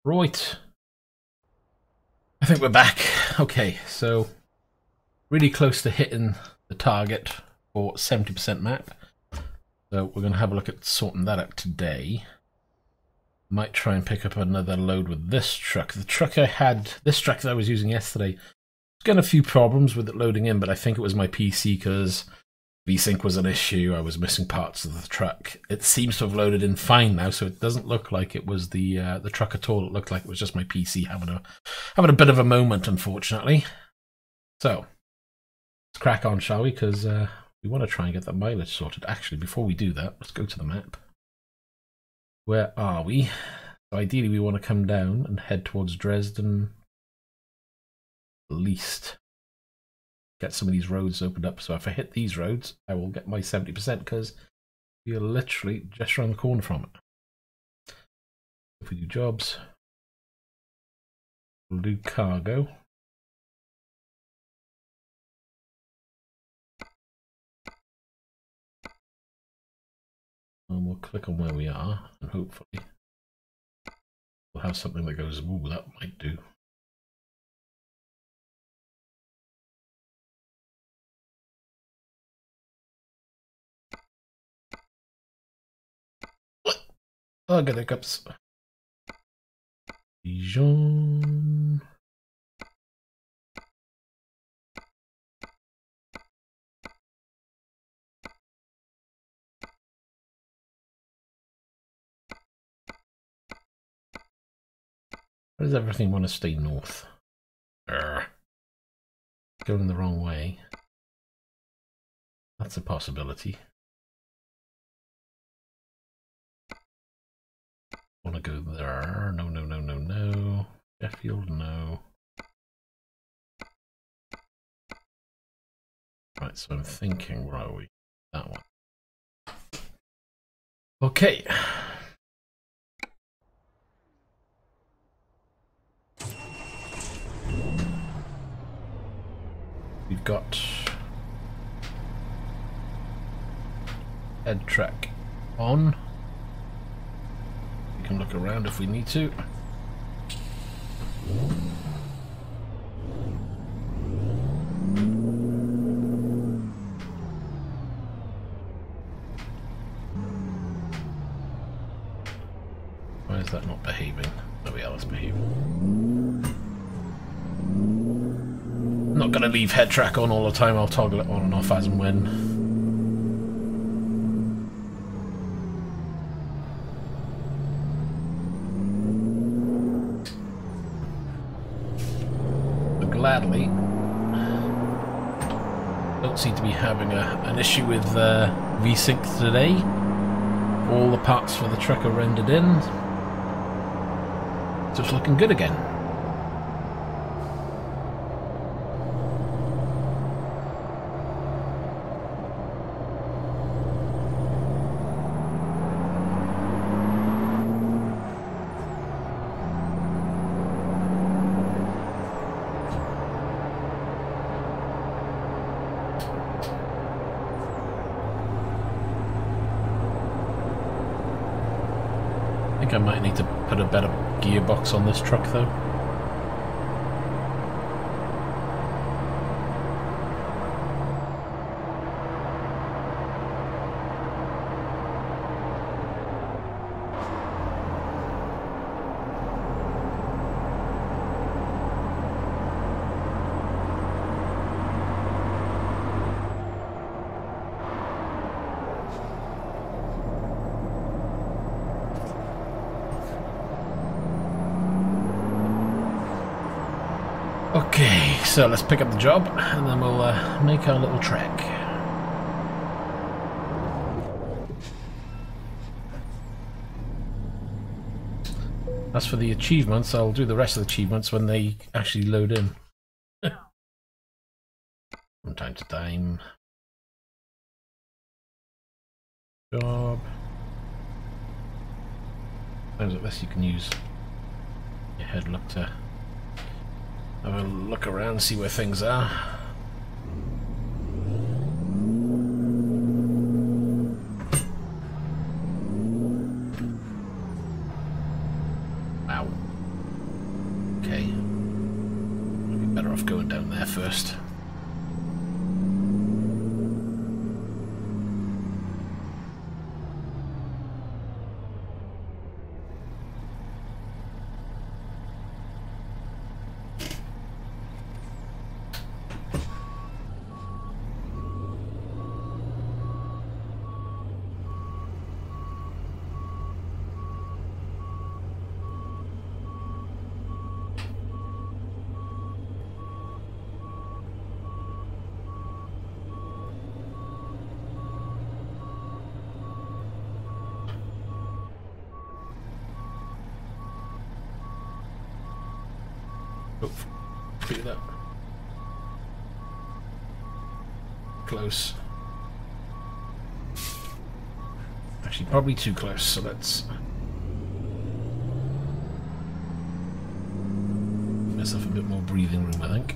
Right. I think we're back. Okay, so really close to hitting the target for 70% map. So we're going to have a look at sorting that out today. Might try and pick up another load with this truck. The truck I had, this truck that I was using yesterday, was getting a few problems with it loading in, but I think it was my PC because V-Sync was an issue. I was missing parts of the truck. It seems to have loaded in fine now, so it doesn't look like it was the truck at all. It looked like it was just my PC having a bit of a moment, unfortunately. So let's crack on, shall we? Because we want to try and get that mileage sorted. Actually, before we do that, let's go to the map. Where are we? So ideally, we want to come down and head towards Dresden. At least get some of these roads opened up. So if I hit these roads, I will get my 70% because we are literally just around the corner from it. If we do jobs, we'll do cargo. And we'll click on where we are, and hopefully we'll have something that goes, ooh, that might do. Oh, I got hiccups. Dijon. Why does everything want to stay north? Going the wrong way. That's a possibility. Want to go there? No, no, no, no, no. Sheffield, no. Right, so I'm thinking, where are we? That one. Okay. We've got head track on. We can look around if we need to. Why is that not behaving? Oh yeah, it's behaving. I'm not going to leave head track on all the time. I'll toggle it on and off as and when. But gladly, don't seem to be having an issue with V-Sync today. All the parts for the truck are rendered in. So it's looking good again. I might need to put a better gearbox on this truck though. Okay, so let's pick up the job and then we'll make our little trek. As for the achievements, I'll do the rest of the achievements when they actually load in. From time to time. Job. Times like this you can use your head look to have a look around, see where things are. Wow. Better off going down there first. Oh, feel that. Close. Actually, probably too close, so let's give myself a bit more breathing room, I think.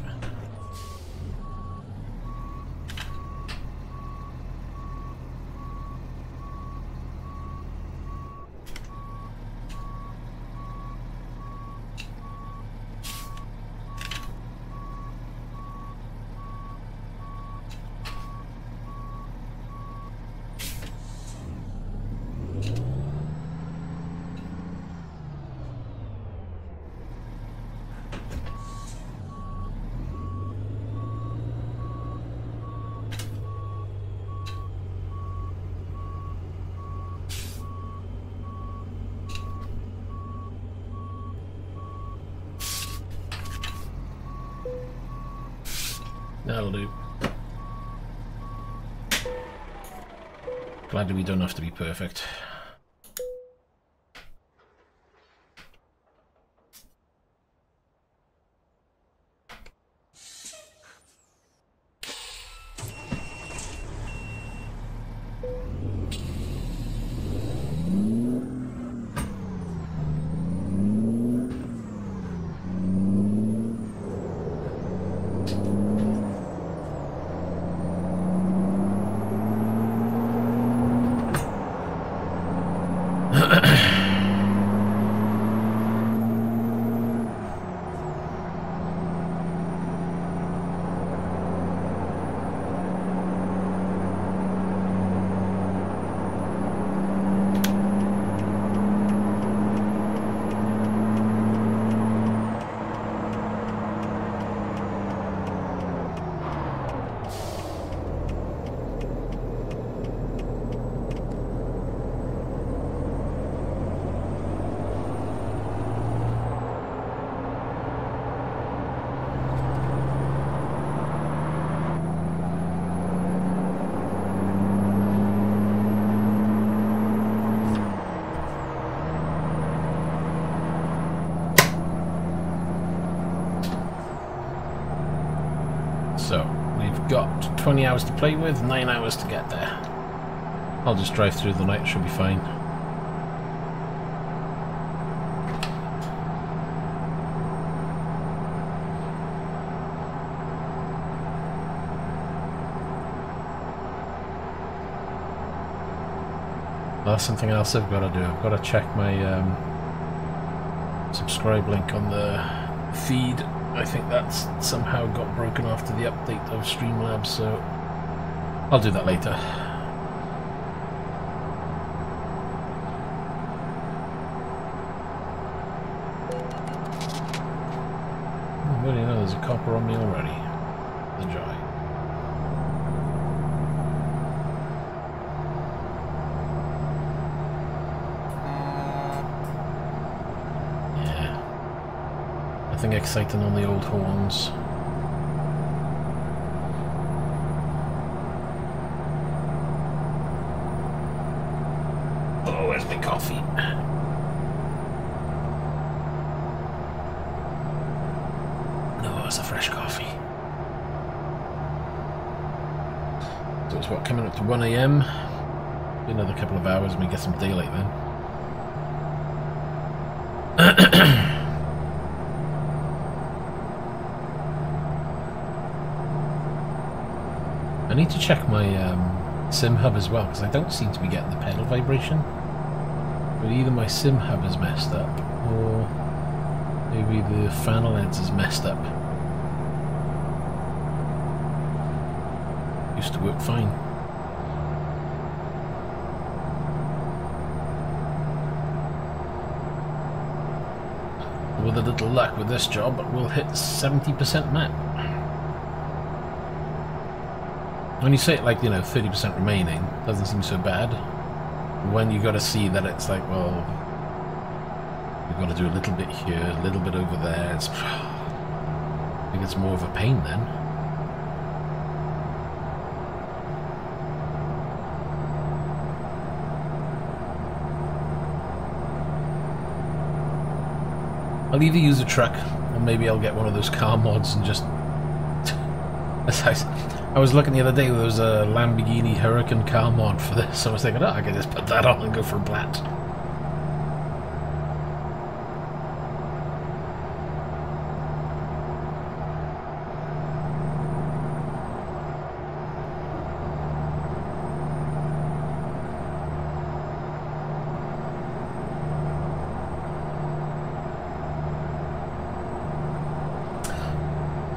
That'll do. Glad we don't have to be perfect. So, we've got 20 hours to play with, 9 hours to get there. I'll just drive through the night, should be fine. That's something else I've got to do. I've got to check my subscribe link on the feed. I think that's somehow got broken after the update of Streamlabs, so I'll do that later. Oh, well, you know, there's a copper on me already. The joy. Nothing exciting on the old horns. Oh, where's my coffee? No, it's a fresh coffee. So it's what, coming up to 1 AM? Another couple of hours and we get some daylight then. I need to check my sim hub as well, because I don't seem to be getting the pedal vibration. But either my sim hub is messed up, or maybe the fan lens is messed up. Used to work fine. With a little luck with this job, we'll hit 70% map. When you say it like, you know, 30% remaining, doesn't seem so bad. When you got to see that it's like, well, we've got to do a little bit here, a little bit over there. It's, I think it's more of a pain then. I'll either use a truck, or maybe I'll get one of those car mods and just... I was looking the other day, there was a Lamborghini Huracan car mod for this, so I was thinking, oh, I can just put that on and go for a blat.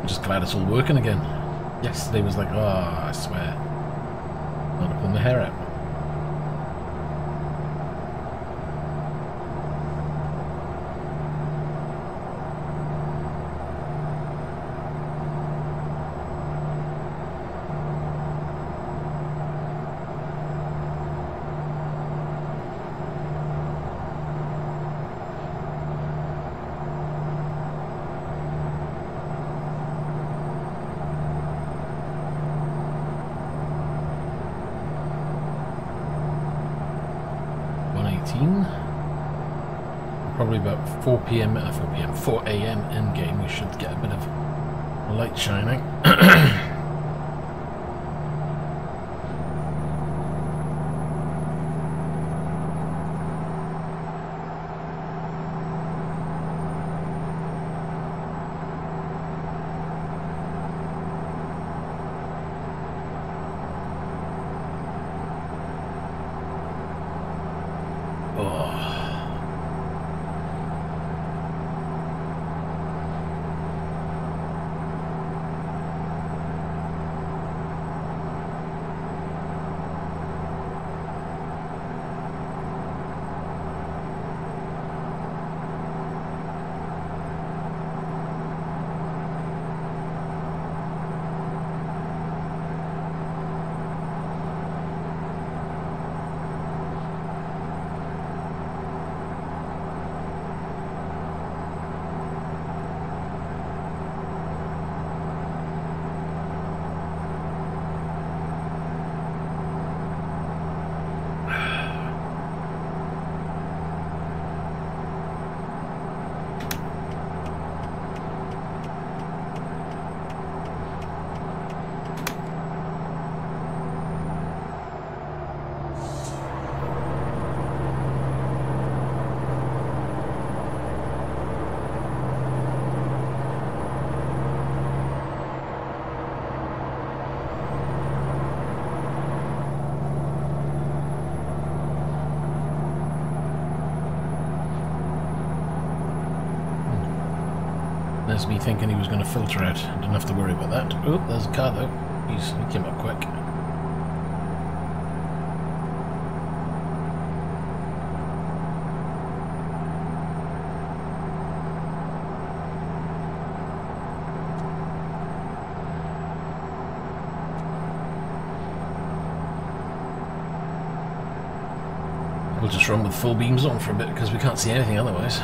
I'm just glad it's all working again. Yesterday was like, oh, I swear. I'm gonna pull my hair out. Probably about 4 a.m. end game, we should get a bit of light shining. There's me thinking he was going to filter out. I didn't have to worry about that. Oh, there's a car though. He came up quick. We'll just run with full beams on for a bit because we can't see anything otherwise.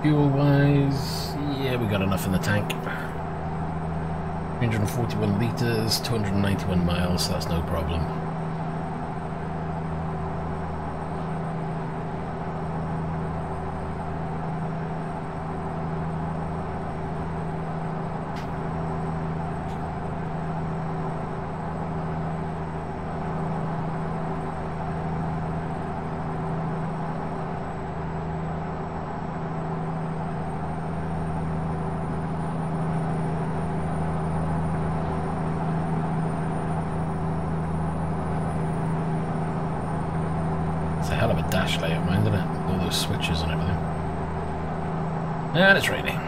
Fuel-wise, yeah, we got enough in the tank. 341 litres, 291 miles, so that's no problem. hell of a dash layout, mine, isn't it? All those switches and everything. And it's raining.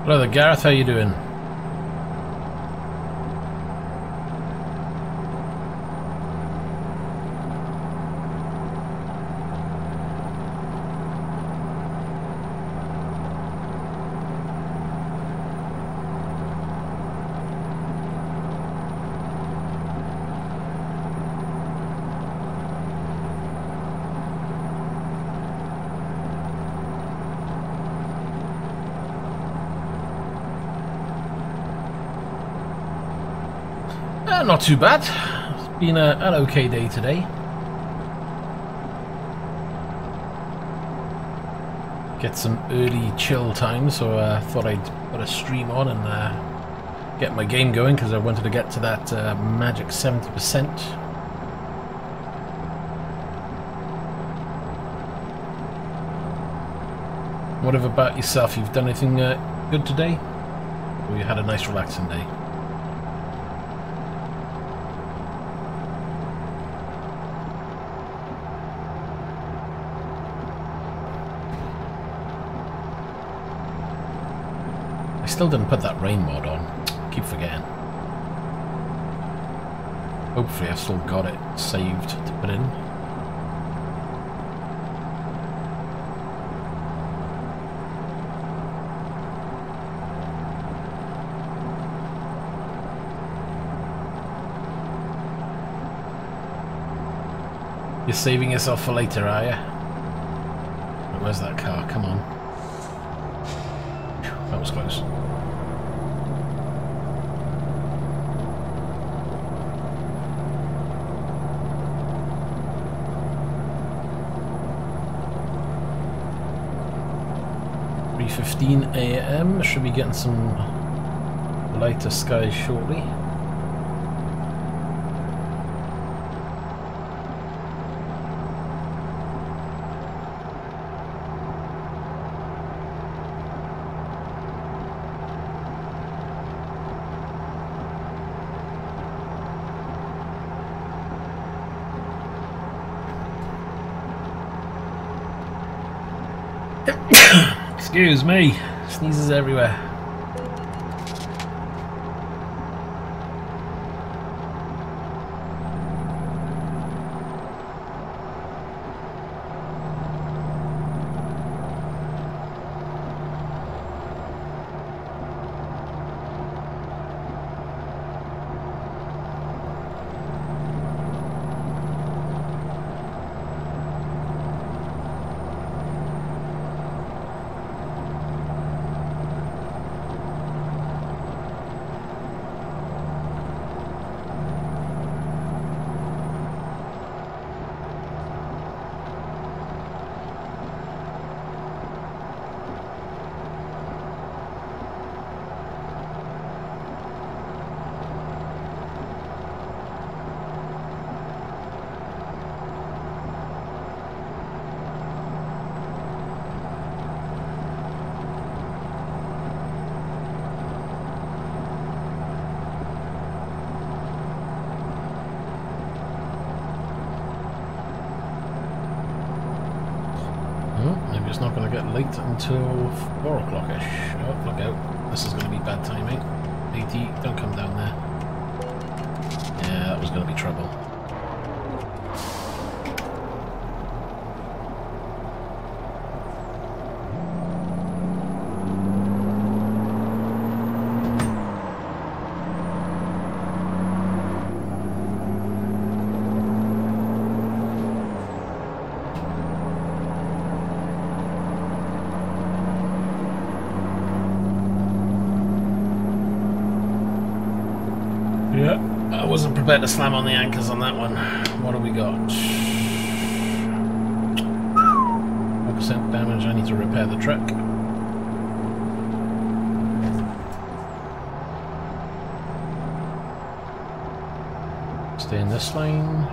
Hello there, Gareth, how you doing? Not too bad. It's been an okay day today. Get some early chill time, so I thought I'd put a stream on and get my game going because I wanted to get to that magic 70%. What about yourself? You've done anything good today? Or you had a nice relaxing day? Still didn't put that rain mod on. Keep forgetting. Hopefully I've still got it saved to put in. You're saving yourself for later, are you? Where's that car? Come on. That was close. .15 AM, should be getting some lighter skies shortly. Excuse me, sneezes everywhere. Maybe it's not going to get late until 4 o'clock-ish. Oh, look out. This is going to be bad timing. 80, don't come down there. Yeah, that was going to be trouble. Yeah, I wasn't prepared to slam on the anchors on that one. What do we got? 4% damage. I need to repair the truck. Stay in this lane.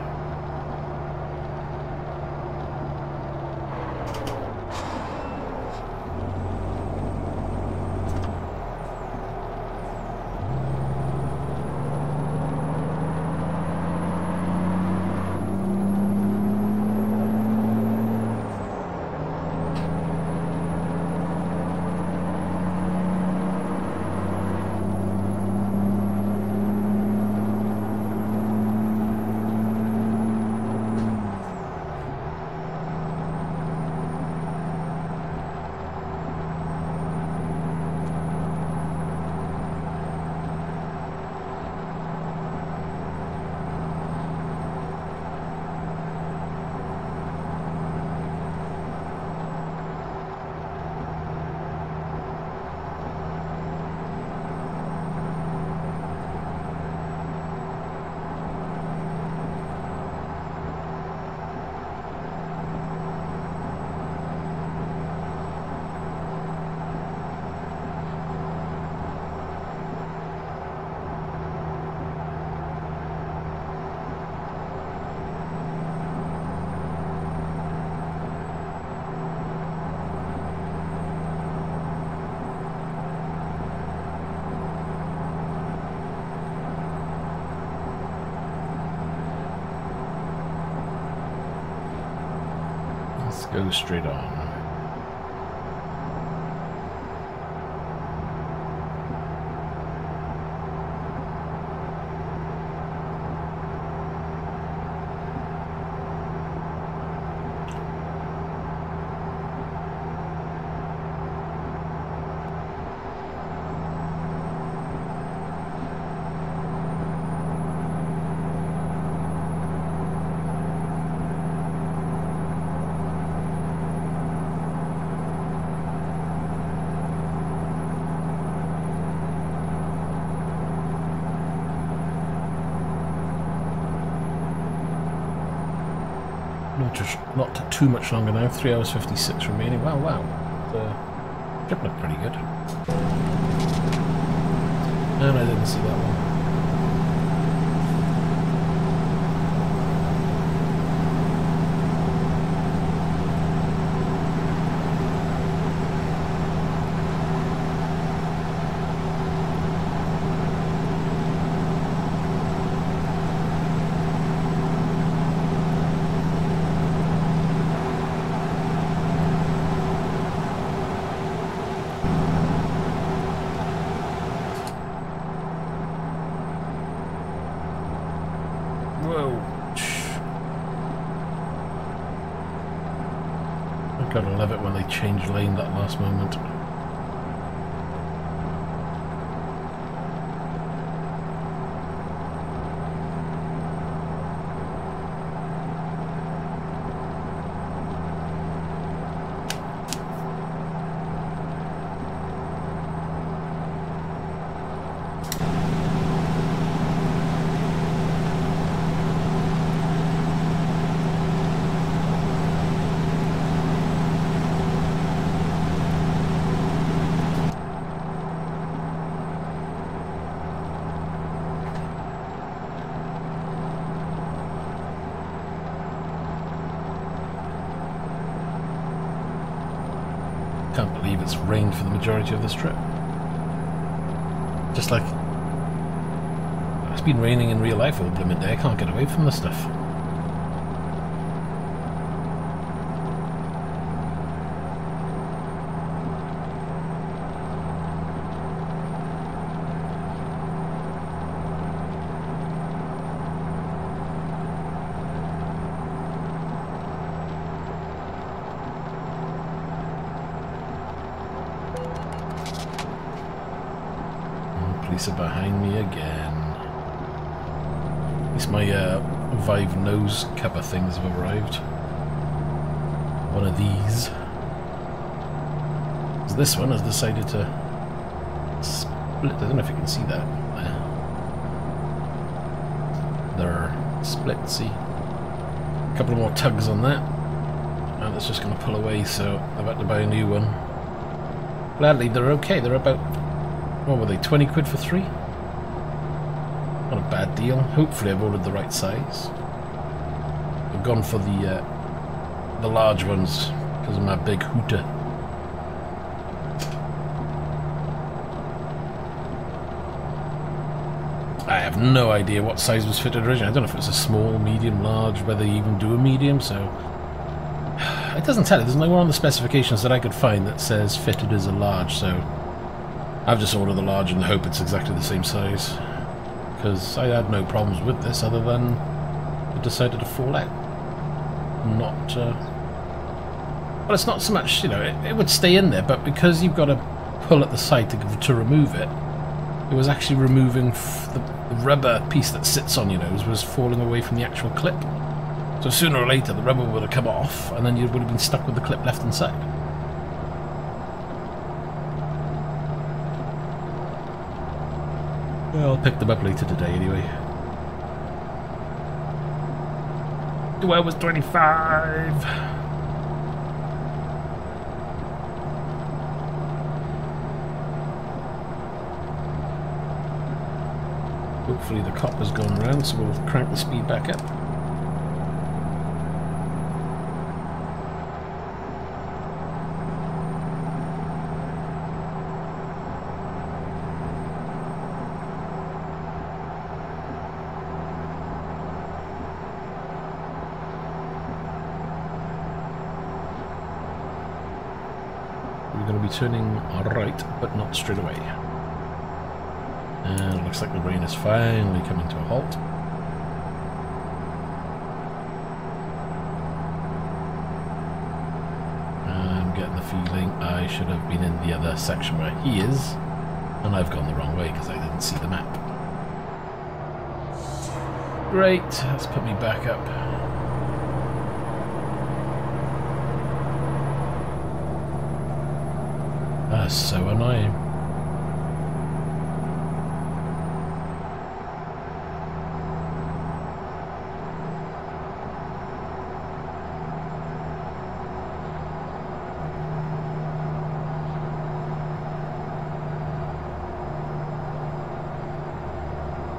Go straight on. Not too much longer now, 3 hours 56 remaining. Wow, wow. The trip looked pretty good. And I didn't see that one. Gotta love it when they change lane that last moment. Can't believe it's rained for the majority of this trip. Just like it's been raining in real life all blooming day. I can't get away from this stuff. Police are behind me again. At least my Vive nose cover things have arrived. One of these. So this one has decided to split. I don't know if you can see that. splitsy. A couple of more tugs on that, and it's just going to pull away, so I've had to buy a new one. Gladly, they're okay. They're about, what were they, 20 quid for 3? Not a bad deal. Hopefully I've ordered the right size. I've gone for the large ones because of my big hooter. I have no idea what size was fitted originally. I don't know if it's a small, medium, large, whether you even do a medium, so... It doesn't tell you. There's nowhere on the specifications that I could find that says fitted as a large, so... I've just ordered the large and hope it's exactly the same size. Because I had no problems with this other than it decided to fall out. Not... Well, it's not so much, you know, it would stay in there, but because you've got to pull at the side to remove it, it was actually removing the rubber piece that sits on your nose was falling away from the actual clip. So sooner or later the rubber would have come off and then you would have been stuck with the clip left inside. Well, I'll pick them up later today anyway. 2 hours 25. Hopefully the copper's gone around, so we'll crank the speed back up. We're going to be turning right, but not straight away. And it looks like the rain is finally coming to a halt. I'm getting the feeling I should have been in the other section where he is, and I've gone the wrong way because I didn't see the map. Great, let's put me back up. That's so annoying.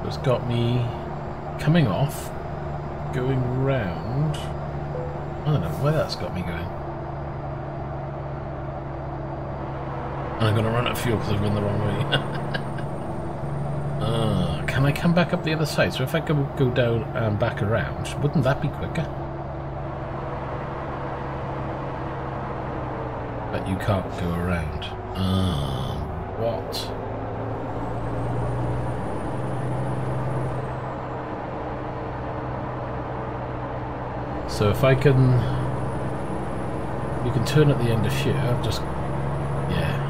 It's got me coming off, going round. I don't know where that's got me going. And I'm going to run out of fuel because I've gone the wrong way. Can I come back up the other side? So if I go down and back around, wouldn't that be quicker? But you can't go around. What? So if I can... You can turn at the end of here, I've just... Yeah.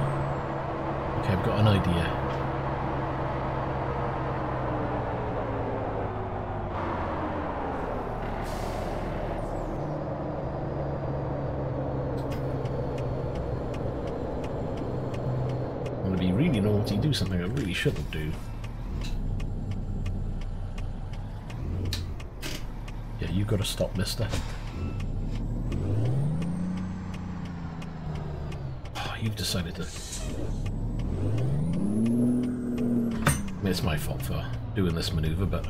Okay, I've got an idea. I'm going to be really naughty, do something I really shouldn't do. Yeah, you've got to stop, mister. Oh, you've decided to... I mean, it's my fault for doing this maneuver, but...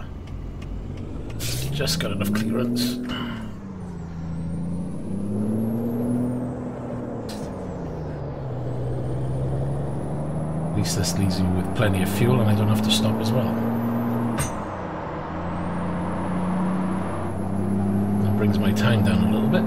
just got enough clearance. At least this leaves me with plenty of fuel and I don't have to stop as well. That brings my time down a little bit.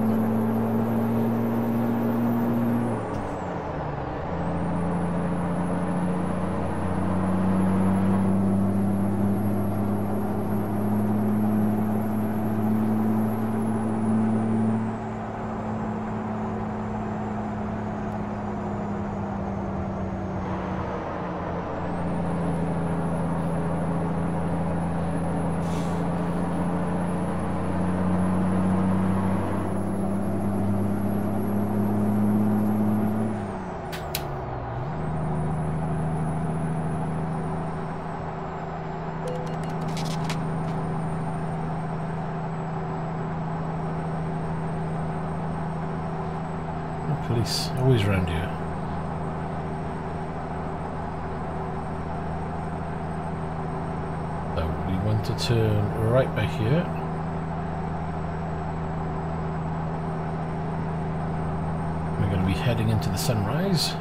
police, always around here. So we want to turn right back here. We're going to be heading into the sunrise.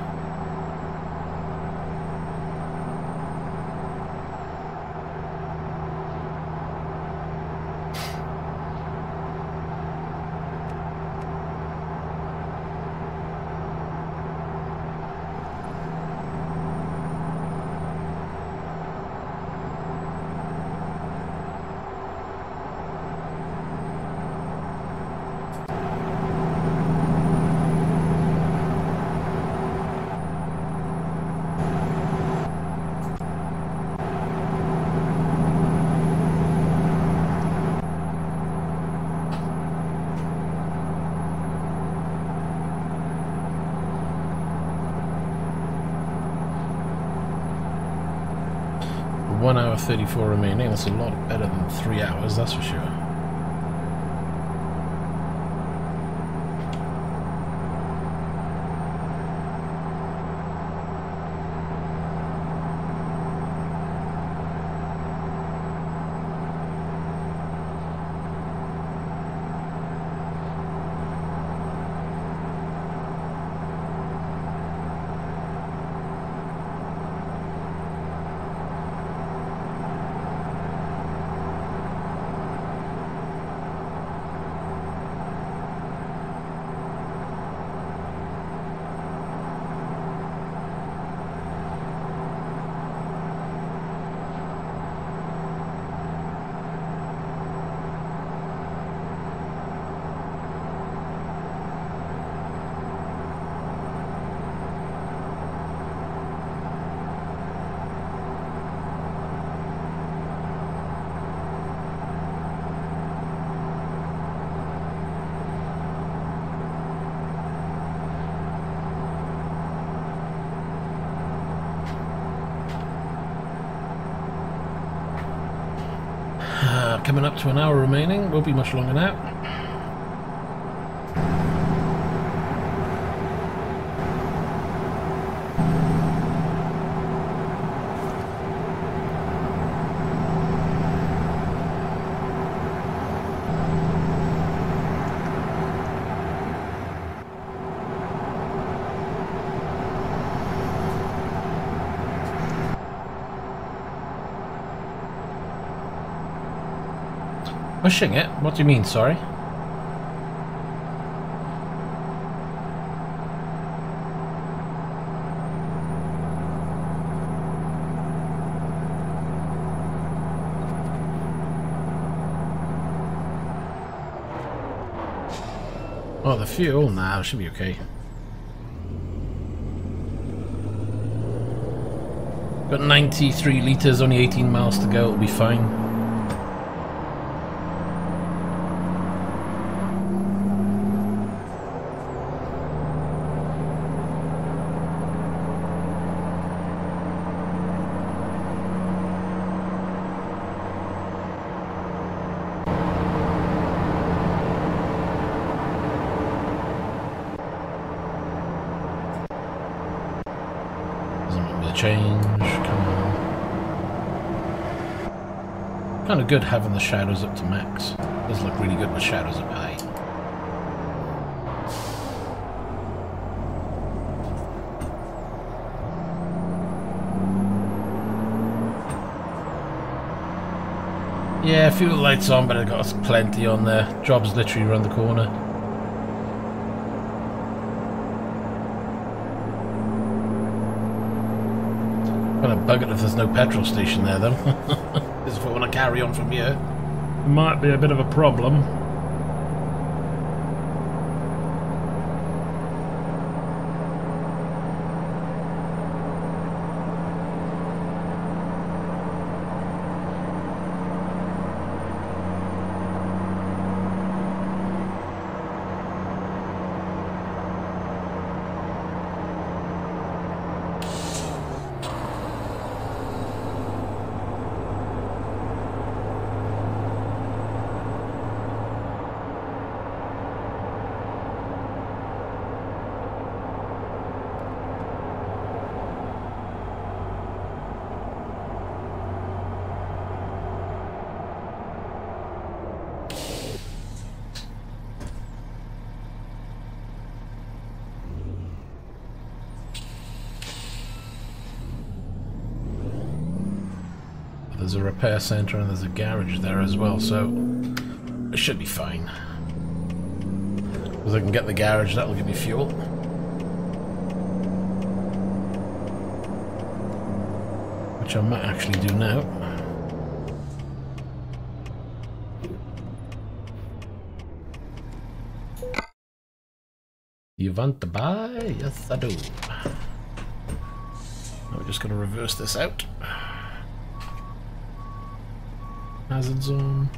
One hour 34 remaining. That's a lot better than 3 hours, that's for sure. Coming up to an hour remaining, won't be much longer now. Pushing it? What do you mean, sorry? Oh, the fuel? Nah, it should be okay. Got 93 litres, only 18 miles to go, it'll be fine. Change, come on. Kind of good having the shadows up to max. Does look really good with shadows up high. Yeah, fuel lights on, but I've got plenty on there. Job's literally around the corner. Kind of buggered if there's no petrol station there though. Because if I want to carry on from here, it might be a bit of a problem. there's a repair centre and there's a garage there as well, so it should be fine. Because I can get the garage, that'll give me fuel. Which I might actually do now. You want to buy? Yes, I do. Now we're just going to reverse this out. Hazard zone.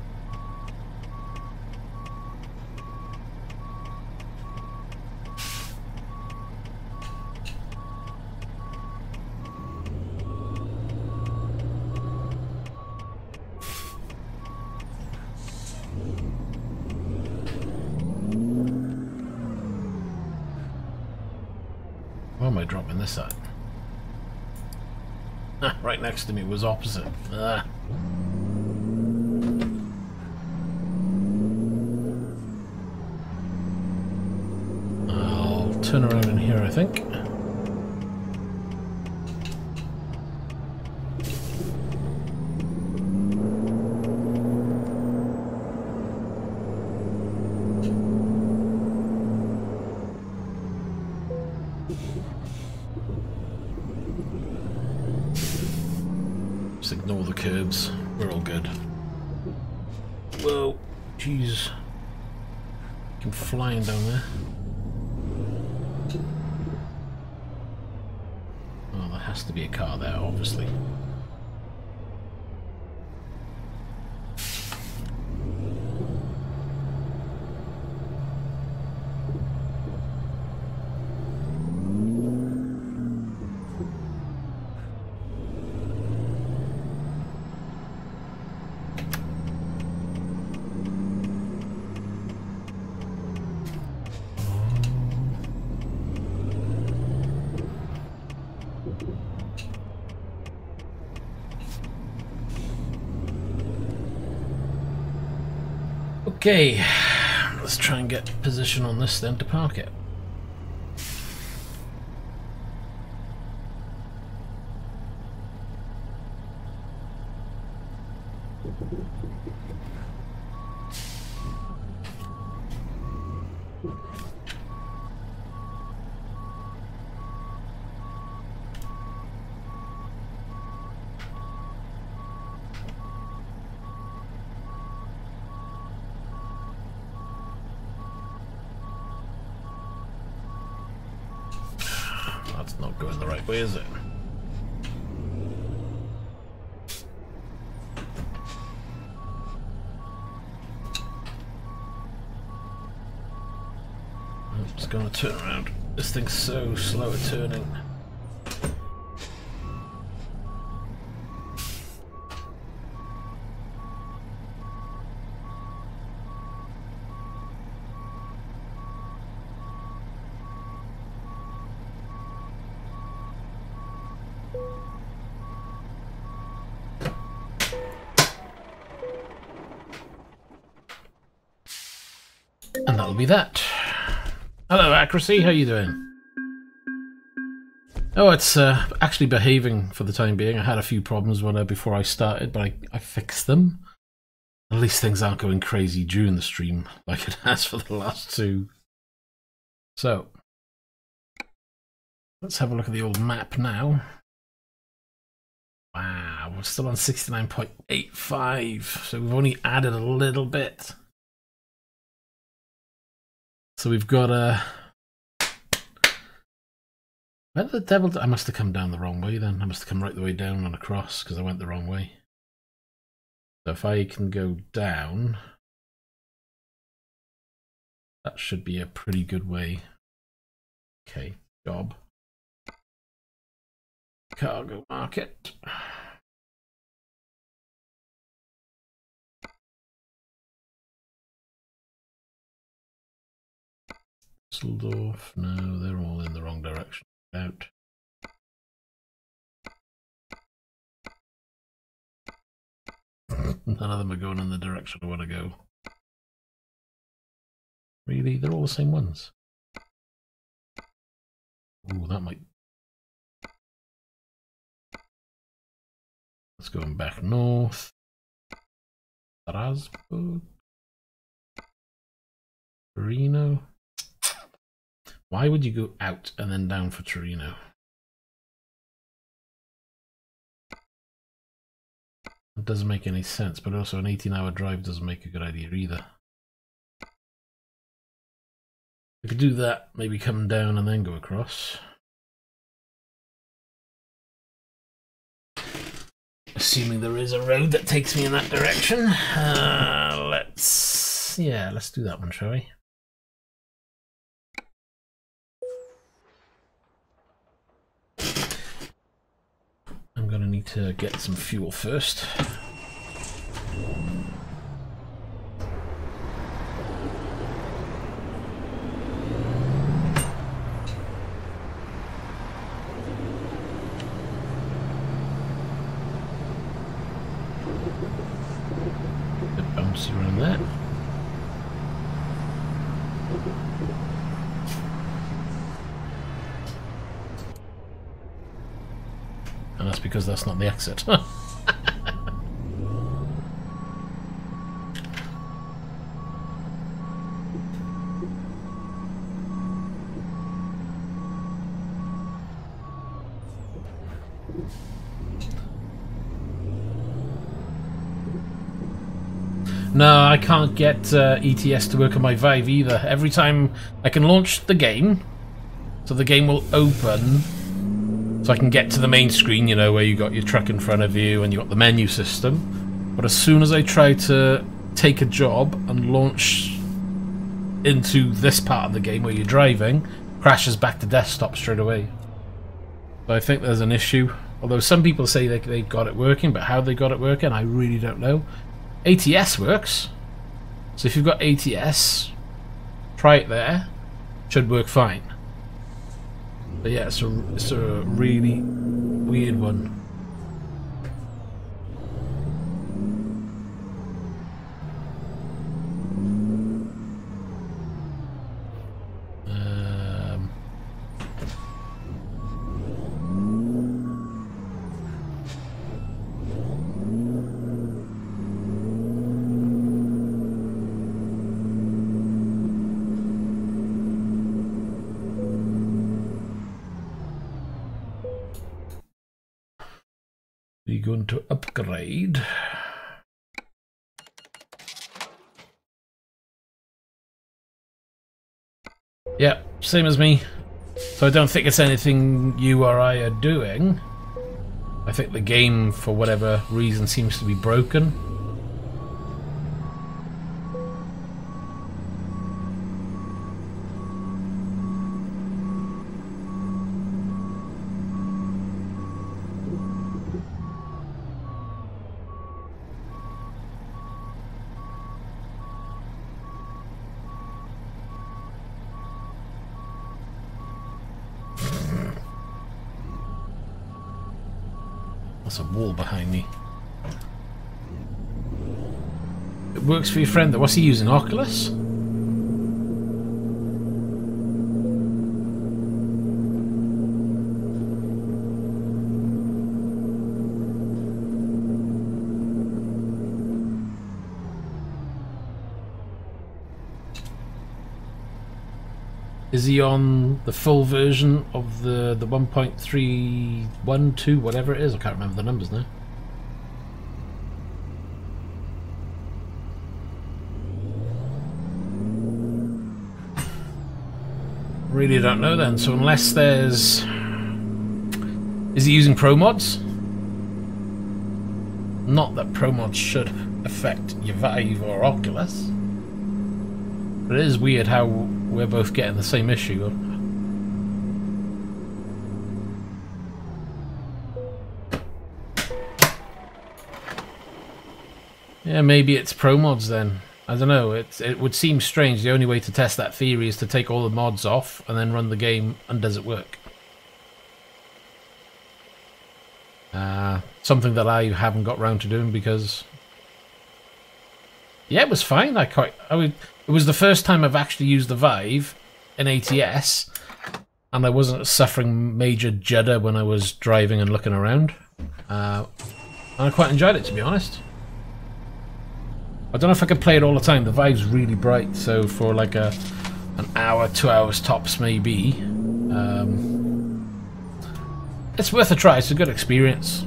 Why am I dropping this at? Ah, right next to me was opposite. Ah. I'll turn around in here, I think. Ignore the curbs. We're all good. Whoa, jeez. I'm flying down there. Oh, there has to be a car there, obviously. Okay, let's try and get position on this then to park it. That's not going the right way, is it? I'm just going to turn around. This thing's so slow at turning. And that'll be that. Hello, Accuracy, how you doing? Oh, it's actually behaving for the time being. I had a few problems before I started, but I fixed them. At least things aren't going crazy during the stream like it has for the last two. So, let's have a look at the old map now. Wow, we're still on 69.85, so we've only added a little bit. So we've got a... Where the devil... I must have come down the wrong way then. I must have come right the way down and across because I went the wrong way. So if I can go down... That should be a pretty good way. Okay, job. Cargo market. Düsseldorf, no, they're all in the wrong direction. Out. None of them are going in the direction I want to go. Really? They're all the same ones? Ooh, that might... Let's go back north. Strasbourg. Torino. Why would you go out and then down for Torino? It doesn't make any sense, but also an 18-hour drive doesn't make a good idea either. We could do that, maybe come down and then go across. Assuming there is a road that takes me in that direction. Let's do that one, shall we? I'm gonna need to get some fuel first. Bit bouncy around that. And that's because that's not the exit. No, I can't get ETS to work on my Vive either. Every time I can launch the game, so the game will open, so I can get to the main screen, you know, where you got your truck in front of you and you got the menu system. But as soon as I try to take a job and launch into this part of the game where you're driving, crashes back to desktop straight away. So I think there's an issue. Although some people say they've got it working, but how they got it working, I really don't know. ATS works, so if you've got ATS, try it there, should work fine. But yeah, it's a really weird one. We're going to upgrade. Yeah, same as me. So I don't think it's anything you or I are doing. I think the game, for whatever reason, seems to be broken. There's a wall behind me. It works for your friend. What's he using? Oculus? Is he on the full version of the 1.312, whatever it is? I can't remember the numbers now. Really don't know then. So unless there's... Is he using promods? Not that promods should affect your Vive or Oculus. But it is weird how we're both getting the same issue. Yeah, maybe it's pro mods then. I don't know. It would seem strange. The only way to test that theory is to take all the mods off and then run the game, and does it work? Something that I haven't got round to doing because... Yeah, it was fine. It was the first time I've actually used the Vive in ATS, and I wasn't suffering major judder when I was driving and looking around. And I quite enjoyed it, to be honest. I don't know if I can play it all the time. The Vive's really bright, so for like an hour, 2 hours tops maybe. It's worth a try. It's a good experience.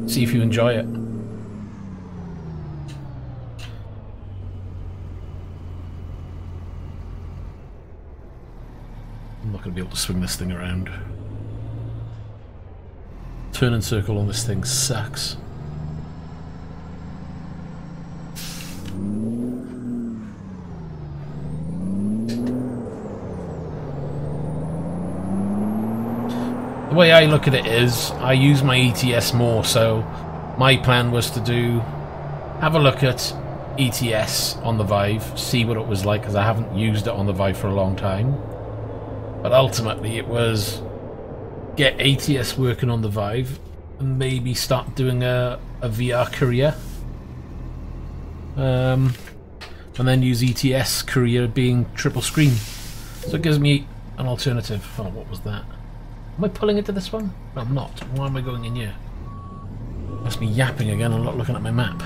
See if you enjoy it. I'm not going to be able to swing this thing around. Turn and circle on this thing sucks. The way I look at it is, I use my ETS more, so my plan was to have a look at ETS on the Vive, see what it was like, because I haven't used it on the Vive for a long time. But ultimately it was get ATS working on the Vive and maybe start doing a VR career. And then use ETS career being triple screen. So it gives me an alternative. Oh, what was that? Am I pulling into this one? No, I'm not. Why am I going in here? Must be yapping again. I'm not looking at my map.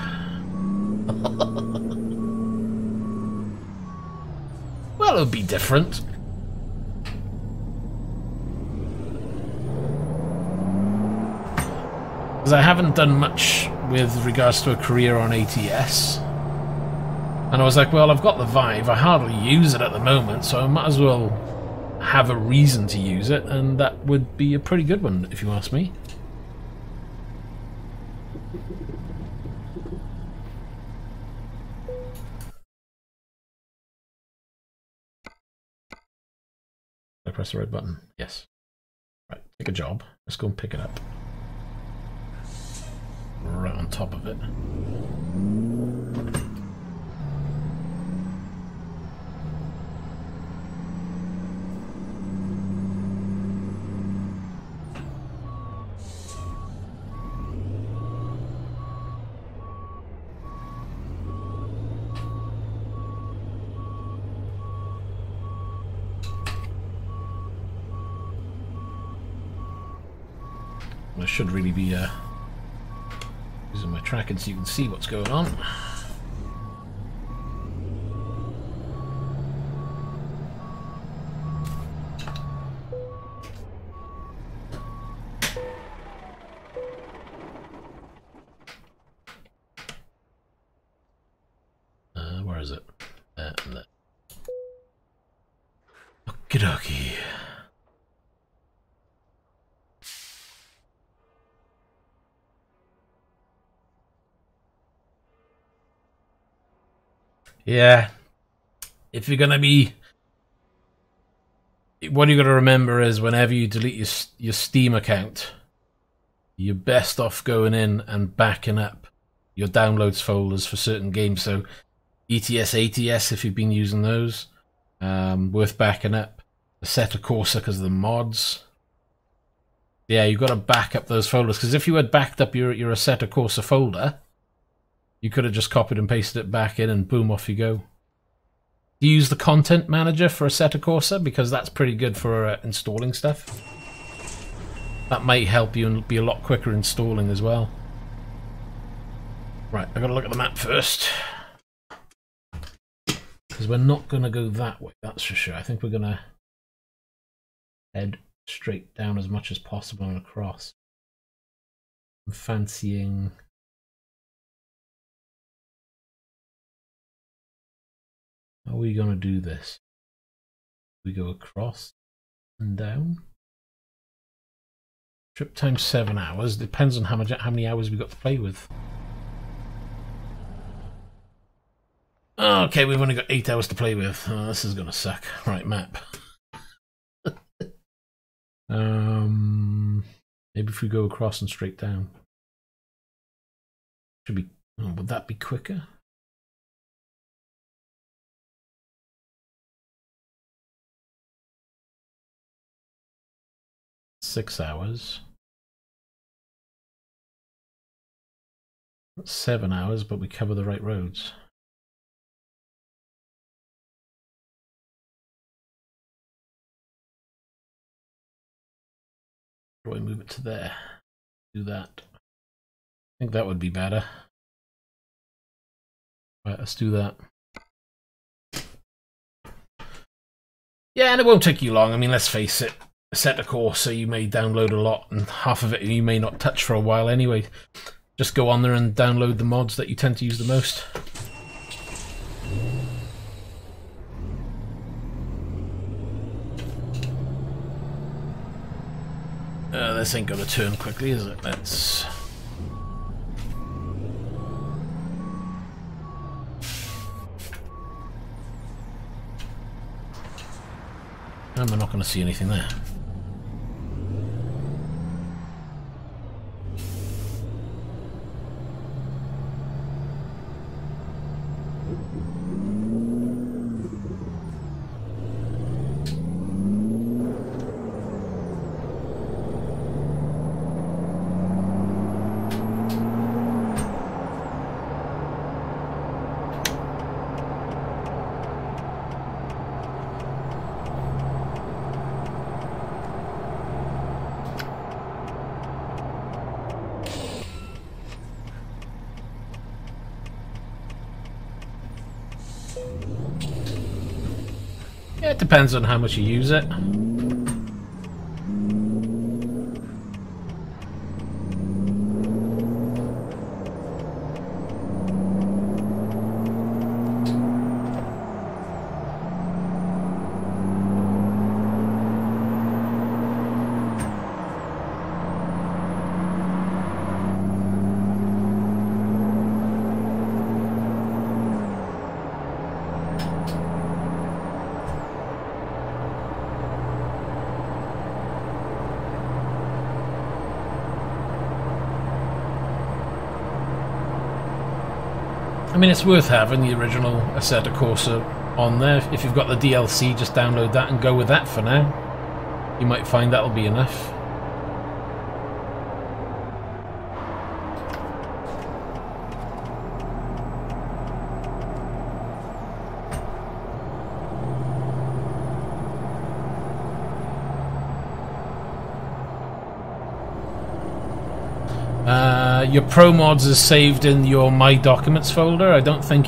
Well, it would be different. Because I haven't done much with regards to a career on ATS. And I was like, well, I've got the Vive. I hardly use it at the moment, so I might as well have a reason to use it, and that would be a pretty good one, if you ask me. Did I press the red button? Yes. Right, take a job. Let's go and pick it up. Right on top of it. I should really be using my tracking so you can see what's going on. Where is it? There and there. Okie dokie. Yeah, if you're gonna be, what you got to remember is whenever you delete your Steam account, you're best off going in and backing up your downloads folders for certain games. So ETS, ATS, if you've been using those, worth backing up. Assetto Corsa because of the mods. Yeah, you've got to back up those folders, because if you had backed up your Assetto Corsa folder, you could have just copied and pasted it back in and boom, off you go. Do you use the content manager for Assetto Corsa? Because that's pretty good for installing stuff. That might help you and be a lot quicker installing as well. Right, I've got to look at the map first. Because we're not going to go that way, that's for sure. I think we're going to head straight down as much as possible and across. I'm fancying... How are we going to do this? We go across and down. Trip time 7 hours. Depends on how many hours we got to play with. Okay, we've only got 8 hours to play with. Oh, this is going to suck. Right, map. Maybe if we go across and straight down. Should be. Oh, would that be quicker? Six hours. 7 hours, but we cover the right roads. How do I move it to there? Do that. think that would be better. Right, let's do that. Yeah, and it won't take you long. I mean, let's face it, a set of course, so you may download a lot, and half of it you may not touch for a while anyway. Just go on there and download the mods that you tend to use the most. This ain't gonna turn quickly, is it? Let's... And we're not gonna see anything there. Yeah, it depends on how much you use it. I mean, it's worth having the original Assetto Corsa on there. If you've got the DLC, just download that and go with that for now. You might find that'll be enough. Your promods is saved in your My Documents folder. I don't think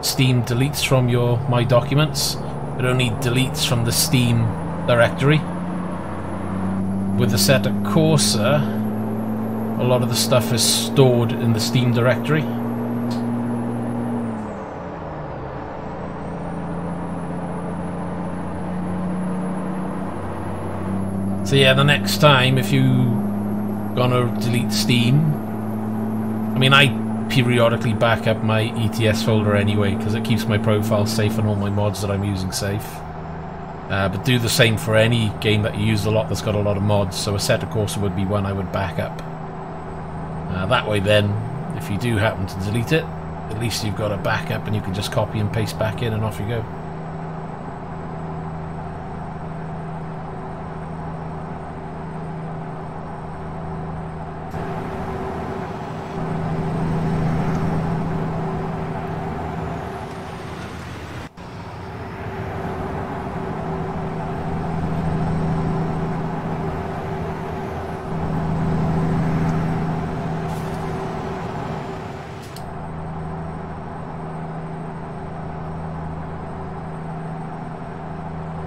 Steam deletes from your My Documents. It only deletes from the Steam directory. With the Assetto Corsa, a lot of the stuff is stored in the Steam directory. So yeah, the next time if you gonna delete Steam, I mean, I periodically back up my ETS folder anyway because it keeps my profile safe and all my mods that I'm using safe. But do the same for any game that you use a lot that's got a lot of mods, so Assetto Corsa would be one I would back up. That way then, if you do happen to delete it, at least you've got a backup and you can just copy and paste back in and off you go.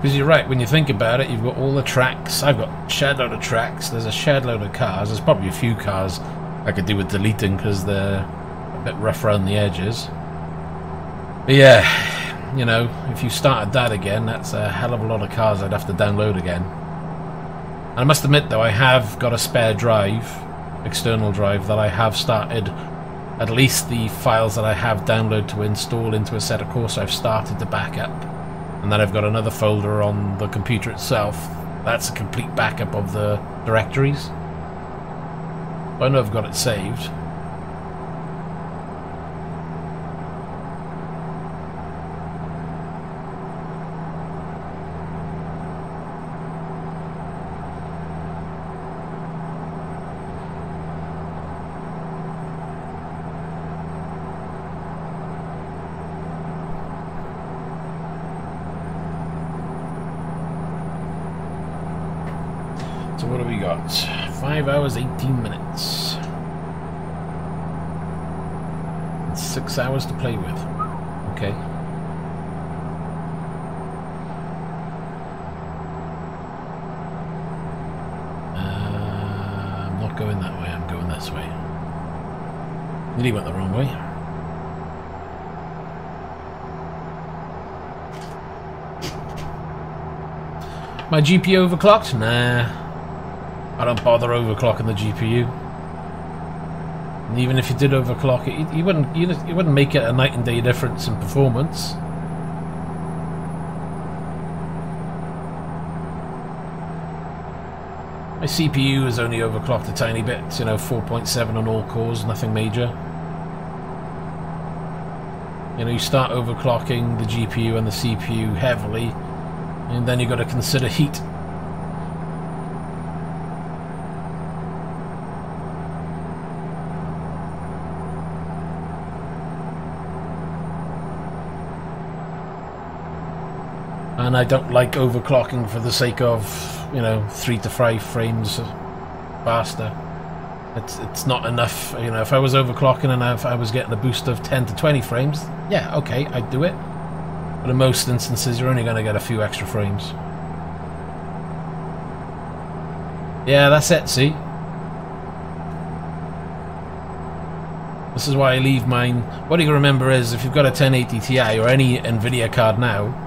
Because you're right, when you think about it, you've got all the tracks. I've got a shed load of tracks, there's a shed load of cars, there's probably a few cars I could do with deleting because they're a bit rough around the edges. But yeah, you know, if you started that again, that's a hell of a lot of cars I'd have to download again. And I must admit though, I have got a spare drive, external drive, that I have started, at least the files that I have downloaded to install into Assetto Corsa, I've started to back up. And then I've got another folder on the computer itself. That's a complete backup of the directories. I know I've got it saved. So what do we got? 5 hours, 18 minutes. 6 hours to play with. Okay. I'm not going that way, I'm going this way. Nearly went the wrong way. My GPU overclocked? Nah. I don't bother overclocking the GPU. And even if you did overclock it, you wouldn't make it a night and day difference in performance. My CPU is only overclocked a tiny bit, you know, 4.7 on all cores, nothing major. You know, you start overclocking the GPU and the CPU heavily, and then you've got to consider heat. And I don't like overclocking for the sake of, you know, 3 to 5 frames faster. It's not enough. You know, if I was overclocking and if I was getting a boost of 10 to 20 frames, yeah, okay, I'd do it. But in most instances, you're only going to get a few extra frames. Yeah, that's it, see? This is why I leave mine. What you remember is, if you've got a 1080 Ti or any NVIDIA card now,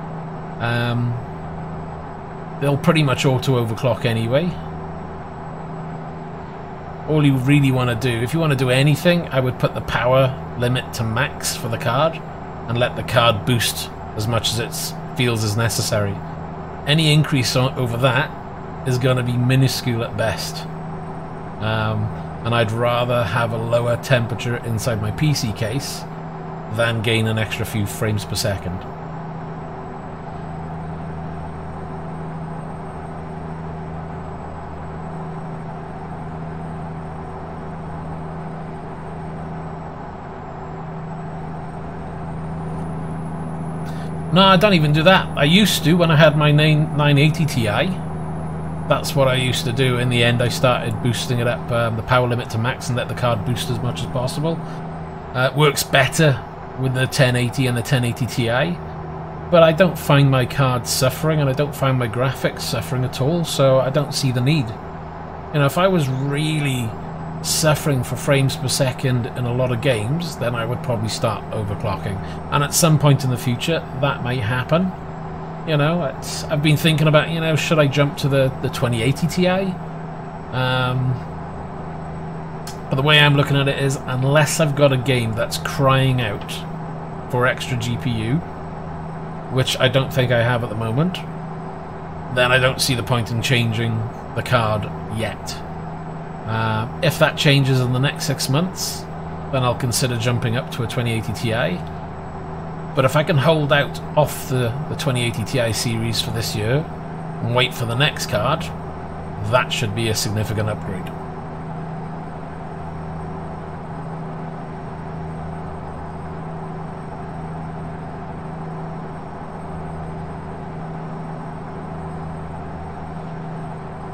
they'll pretty much auto overclock anyway. All you really want to do, if you want to do anything, I would put the power limit to max for the card and let the card boost as much as it feels is necessary. Any increase over that is going to be minuscule at best. And I'd rather have a lower temperature inside my PC case than gain an extra few frames per second. No, I don't even do that. I used to when I had my 980 Ti. That's what I used to do. In the end, I started boosting it up, the power limit to max, and let the card boost as much as possible. It works better with the 1080 and the 1080 Ti, but I don't find my card suffering, and I don't find my graphics suffering at all, so I don't see the need. You know, if I was really suffering for frames per second in a lot of games, then I would probably start overclocking, and at some point in the future that might happen. You know, I've been thinking about, you know, should I jump to the 2080 Ti? But the way I'm looking at it is, unless I've got a game that's crying out for extra GPU, which I don't think I have at the moment, then I don't see the point in changing the card yet. If that changes in the next 6 months, then I'll consider jumping up to a 2080 Ti. But if I can hold out off the 2080 Ti series for this year and wait for the next card, that should be a significant upgrade.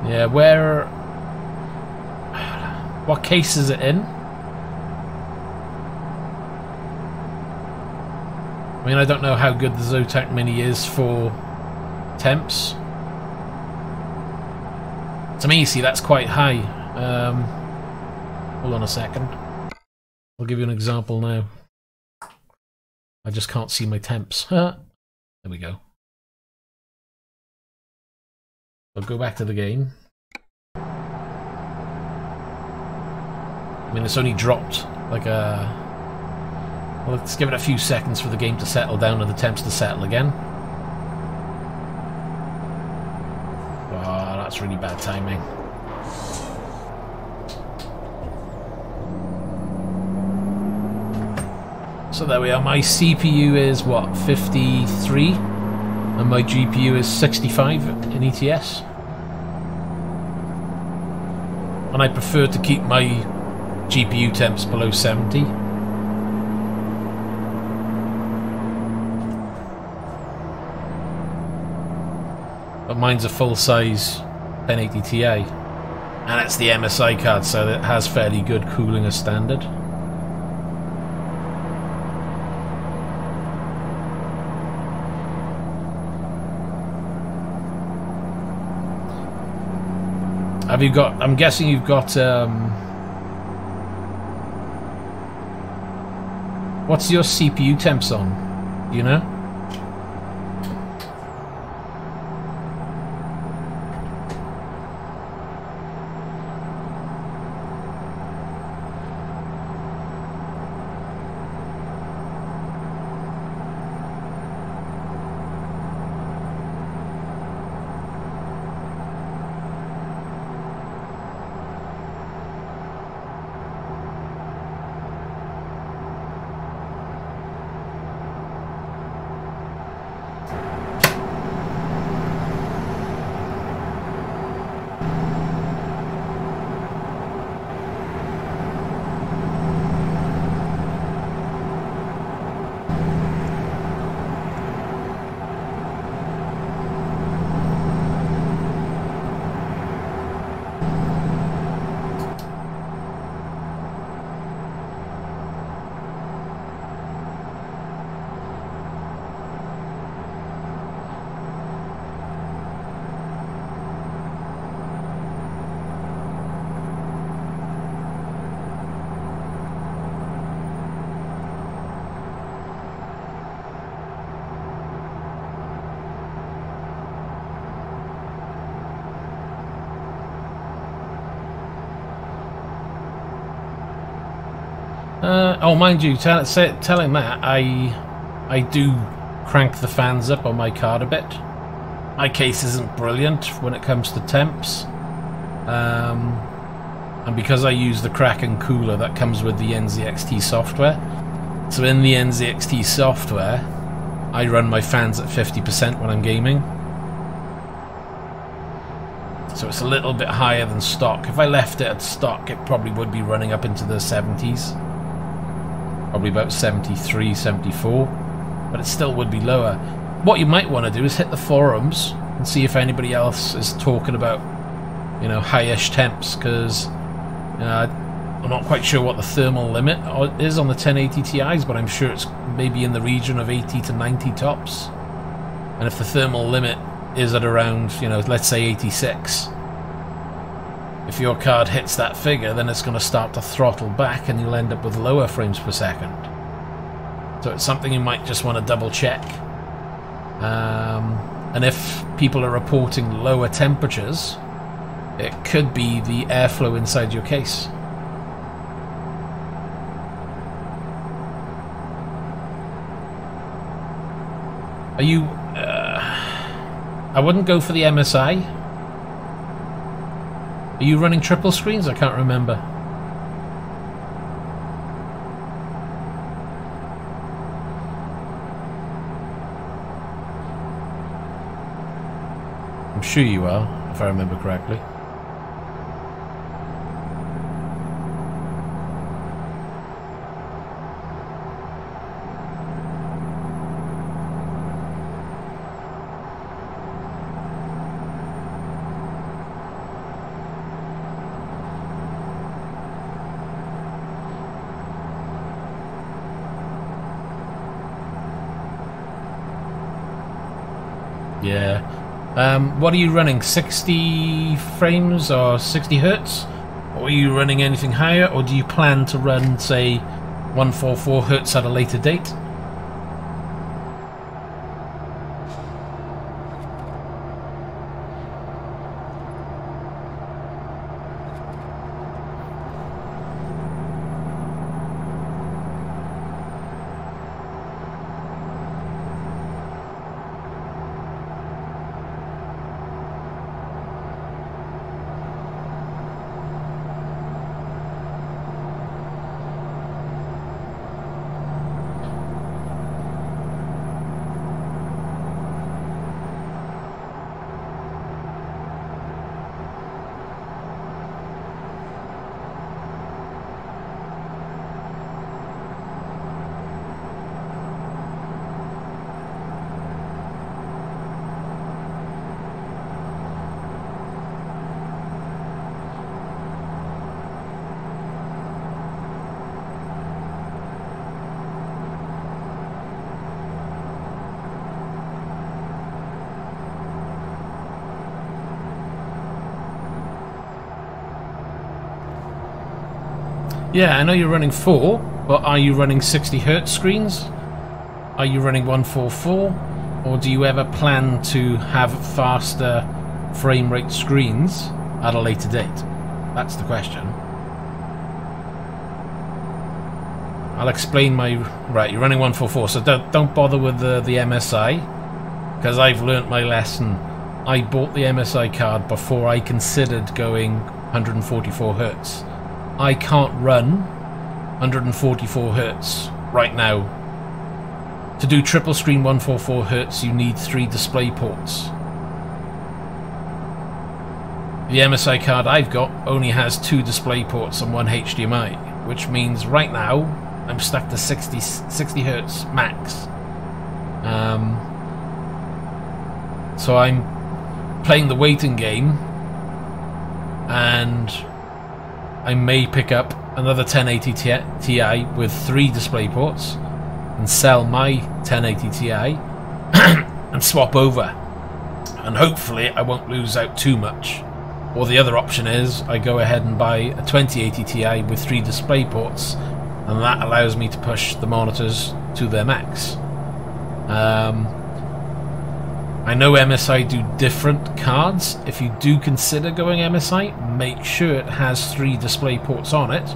Yeah, what case is it in? I mean, I don't know how good the Zotac Mini is for temps. To me, see, that's quite high. Hold on a second. I'll give you an example now. I just can't see my temps. There we go. I'll go back to the game. I mean, it's only dropped like a... Well, let's give it a few seconds for the game to settle down and the temps to settle again. Oh, that's really bad timing. So there we are. My CPU is, what, 53? And my GPU is 65 in ETS. And I prefer to keep my GPU temps below 70. But mine's a full-size 1080 Ti, and it's the MSI card, so it has fairly good cooling as standard. Have you got, I'm guessing you've got, what's your CPU temps on? Do you know? Oh, mind you, telling that, I do crank the fans up on my card a bit. My case isn't brilliant when it comes to temps. And because I use the Kraken cooler that comes with the NZXT software, so in the NZXT software, I run my fans at 50% when I'm gaming. So it's a little bit higher than stock. If I left it at stock, it probably would be running up into the 70s. Probably about 73, 74, but it still would be lower. What you might want to do is hit the forums and see if anybody else is talking about, you know, high-ish temps, because I'm not quite sure what the thermal limit is on the 1080 Ti's, but I'm sure it's maybe in the region of 80 to 90 tops. And if the thermal limit is at around, you know, let's say 86, if your card hits that figure, then it's going to start to throttle back and you'll end up with lower frames per second. So it's something you might just want to double check. And if people are reporting lower temperatures, it could be the airflow inside your case. Are you... I wouldn't go for the MSI. Are you running triple screens? I can't remember. I'm sure you are, if I remember correctly. Yeah. What are you running? 60 frames or 60 hertz? Or are you running anything higher? Or do you plan to run, say, 144 hertz at a later date? Yeah, I know you're running 4, but are you running 60 Hz screens? Are you running 144? Or do you ever plan to have faster frame rate screens at a later date? That's the question. I'll explain my... Right, you're running 144, so don't bother with the MSI, because I've learnt my lesson. I bought the MSI card before I considered going 144 Hz. I can't run 144 Hz right now. To do triple screen 144 Hz, you need 3 display ports. The MSI card I've got only has 2 display ports and 1 HDMI, which means right now I'm stuck to 60 Hz max. So I'm playing the waiting game, and I may pick up another 1080 Ti with 3 display ports and sell my 1080 Ti and swap over, and hopefully I won't lose out too much. Or the other option is I go ahead and buy a 2080 Ti with 3 display ports, and that allows me to push the monitors to their max. I know MSI do different cards. If you do consider going MSI, make sure it has 3 display ports on it.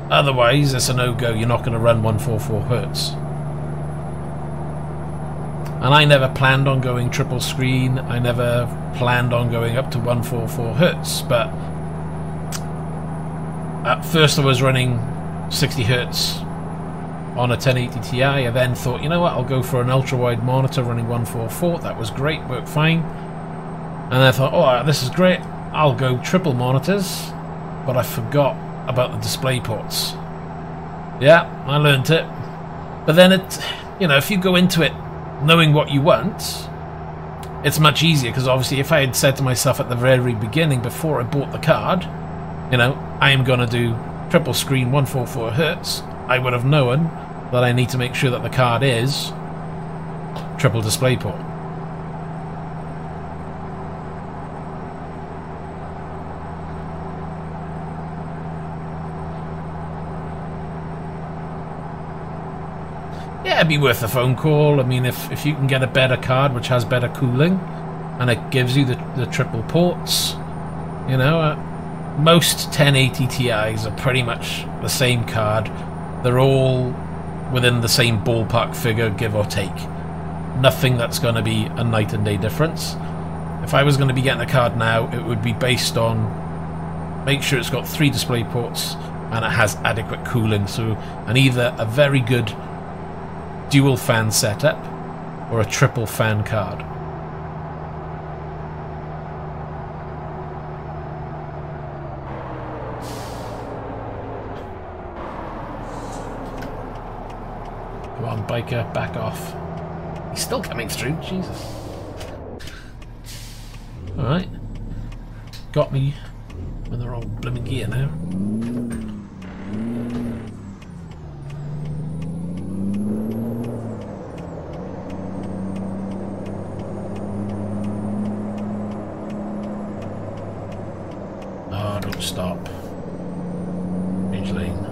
Otherwise, it's a no-go. You're not going to run 144 Hz. And I never planned on going triple screen. I never planned on going up to 144 Hz. But at first I was running 60 Hz on a 1080 Ti. I then thought, you know what, I'll go for an ultra-wide monitor running 144. That was great, worked fine. And I thought, oh, this is great, I'll go triple monitors. But I forgot about the display ports. Yeah, I learned it. But then it, you know, if you go into it knowing what you want, it's much easier, because obviously if I had said to myself at the very beginning, before I bought the card, you know, I am going to do triple screen 144 Hz, I would have known that I need to make sure that the card is triple display port. Yeah, it'd be worth a phone call. I mean, if you can get a better card which has better cooling and it gives you the triple ports, you know, most 1080 Ti's are pretty much the same card. They're all within the same ballpark figure, give or take. Nothing that's going to be a night and day difference. If I was going to be getting a card now, it would be based on make sure it's got 3 display ports and it has adequate cooling. So, and either a very good dual fan setup or a triple fan card. Come on, biker, back off. He's still coming through, Jesus. Alright. Got me in the wrong blooming gear now. Oh, don't stop. Change lane.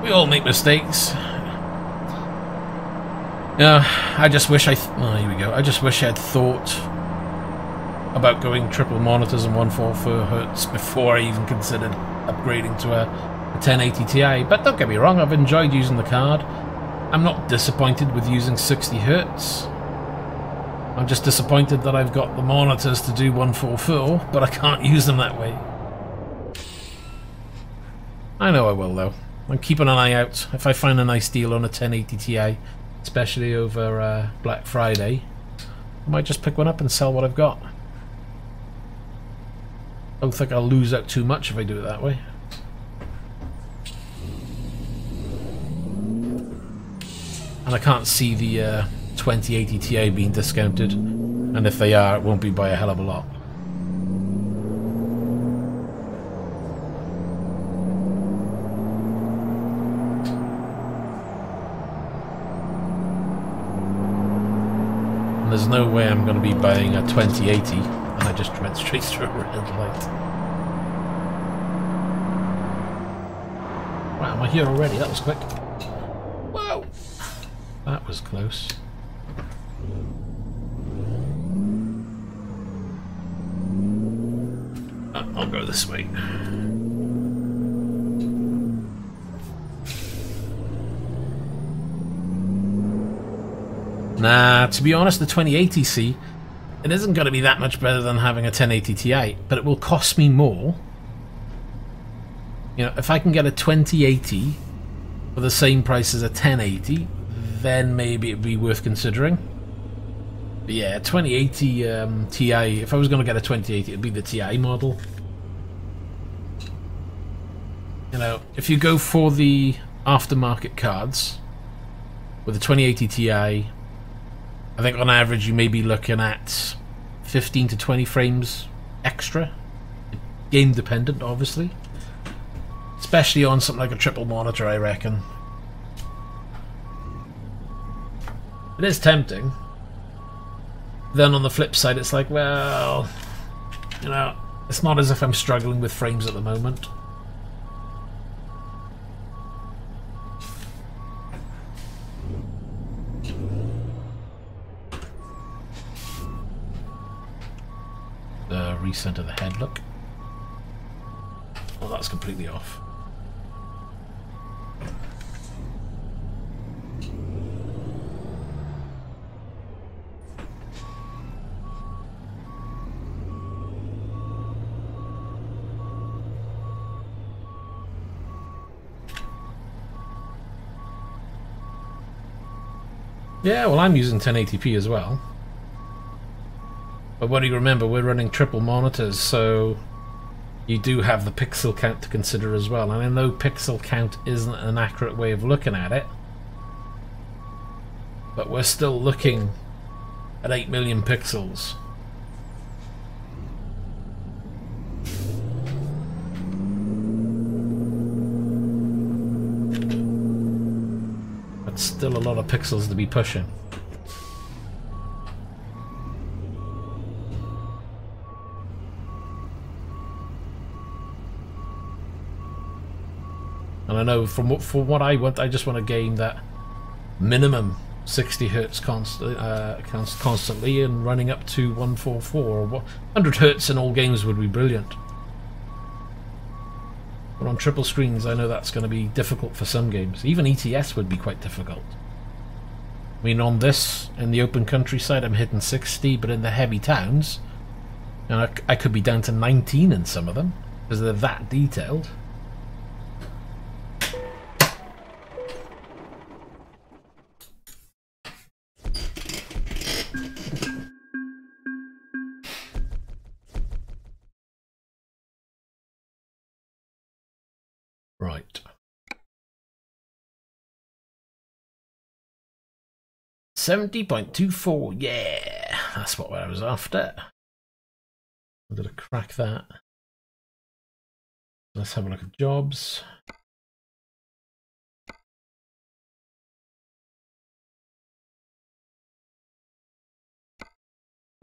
We all make mistakes. Yeah, I just wish oh, here we go. I just wish I'd thought about going triple monitors and 144 Hz before I even considered upgrading to a 1080 Ti. But don't get me wrong, I've enjoyed using the card. I'm not disappointed with using 60 Hz. I'm just disappointed that I've got the monitors to do 144, but I can't use them that way. I know I will though. I'm keeping an eye out. If I find a nice deal on a 1080 Ti, especially over Black Friday, I might just pick one up and sell what I've got. Don't think I'll lose out too much if I do it that way. And I can't see the 2080 Ti being discounted, and if they are, it won't be by a hell of a lot. There's no way I'm going to be buying a 2080 and I just went straight through a red light. Wow, am I here already? That was quick. Whoa! That was close. I'll go this way. Nah, to be honest, the 2080C, it isn't going to be that much better than having a 1080 Ti, but it will cost me more. You know, if I can get a 2080 for the same price as a 1080, then maybe it'd be worth considering. But yeah, 2080 Ti, if I was going to get a 2080, it'd be the Ti model. You know, if you go for the aftermarket cards with the 2080 Ti, I think on average you may be looking at 15 to 20 frames extra. Game dependent, obviously. Especially on something like a triple monitor, I reckon. It is tempting. Then on the flip side, it's like, well, you know, it's not as if I'm struggling with frames at the moment. Recenter the head look. Oh, that's completely off. Yeah, well, I'm using 1080p as well. But what do you remember, we're running triple monitors, so you do have the pixel count to consider as well. And I know pixel count isn't an accurate way of looking at it, but we're still looking at 8 million pixels. That's still a lot of pixels to be pushing. And I know for what I want, I just want a game that minimum 60 Hz constantly and running up to 144 or 100 Hz in all games would be brilliant. But on triple screens, I know that's going to be difficult for some games. Even ETS would be quite difficult. I mean, on this, in the open countryside, I'm hitting 60, but in the heavy towns, and I could be down to 19 in some of them because they're that detailed. Right. 70.24, yeah, that's what I was after. I'm gonna crack that. Let's have a look at jobs.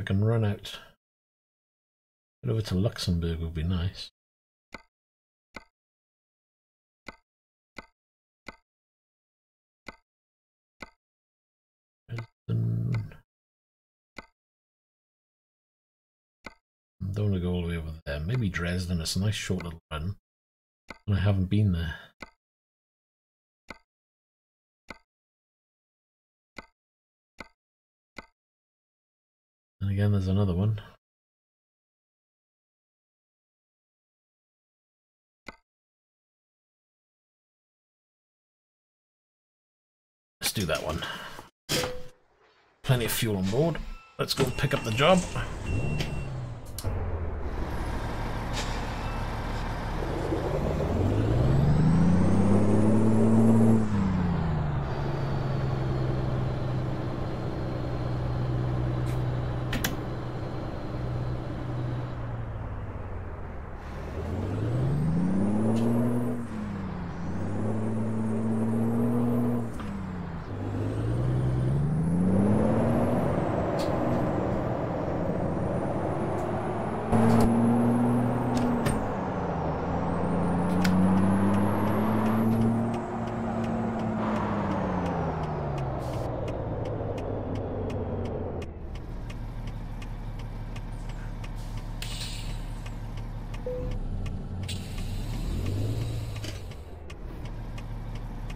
I can run out. Get over to Luxembourg would be nice. Don't want to go all the way over there. Maybe Dresden. It's a nice short little run. And I haven't been there. And again, there's another one. Let's do that one. Plenty of fuel on board. Let's go pick up the job.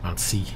Can't see.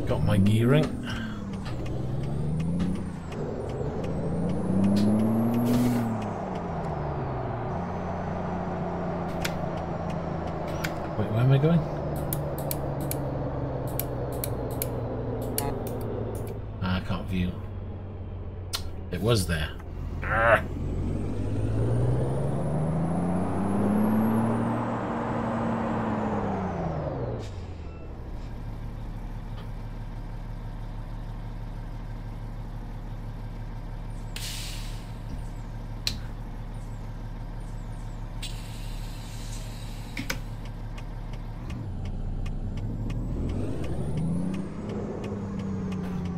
Got my gearing. Wait, where am I going? I can't view. It was there. Arrgh.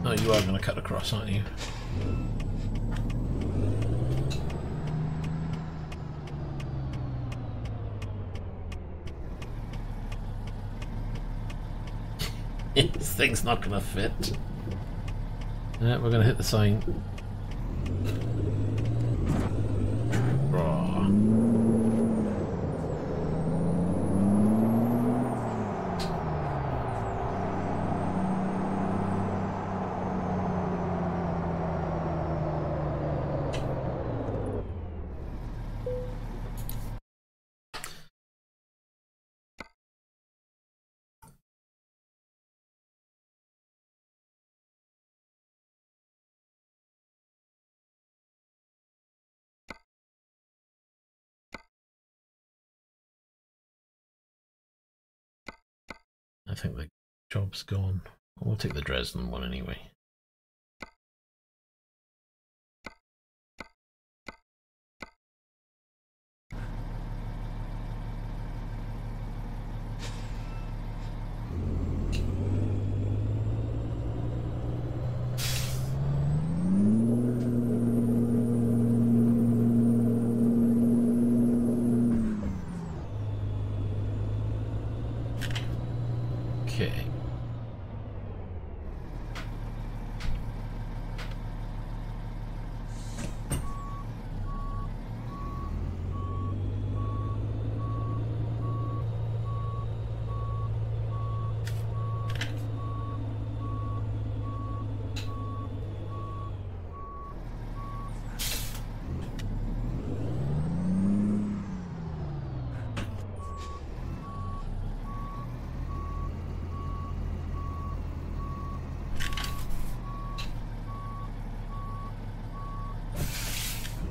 Oh, you are going to cut across, aren't you? This thing's not going to fit. Yeah, we're going to hit the sign. I think the job's gone. We'll take the Dresden one anyway. Okay.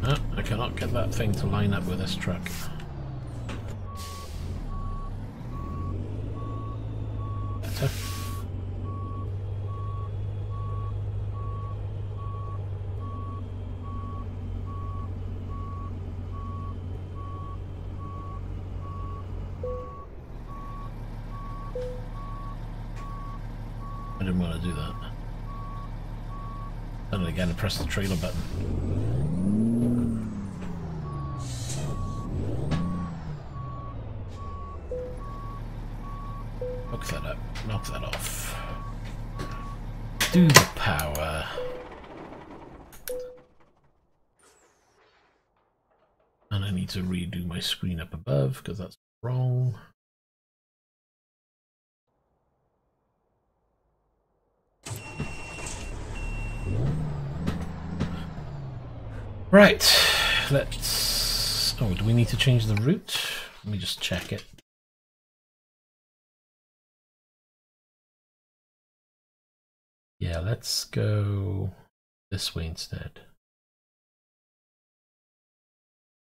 Oh, I cannot get that thing to line up with this truck. Better. I didn't want to do that. Done it again and press the trailer button. Hook that up, knock that off. Do the power. And I need to redo my screen up above because that's wrong. Right, let's... Oh, do we need to change the route? Let me just check it. Yeah, let's go this way instead,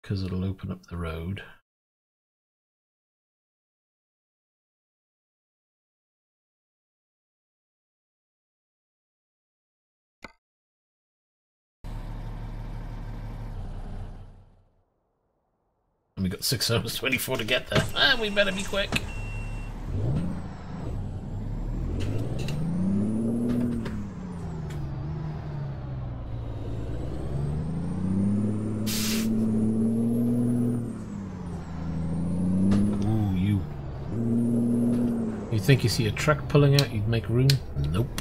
because it'll open up the road. And we got 6 hours 24 to get there. Ah, we better be quick. Ooh, you think you see a truck pulling out, you'd make room? Nope.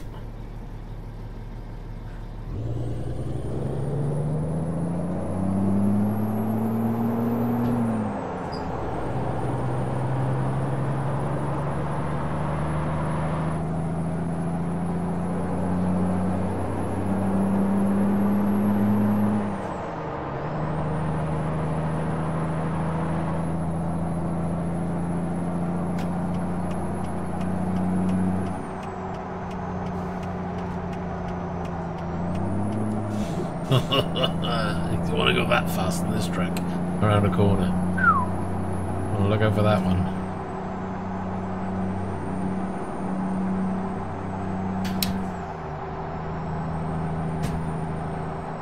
You want to go that fast in this truck around a corner. Oh, look out for that one.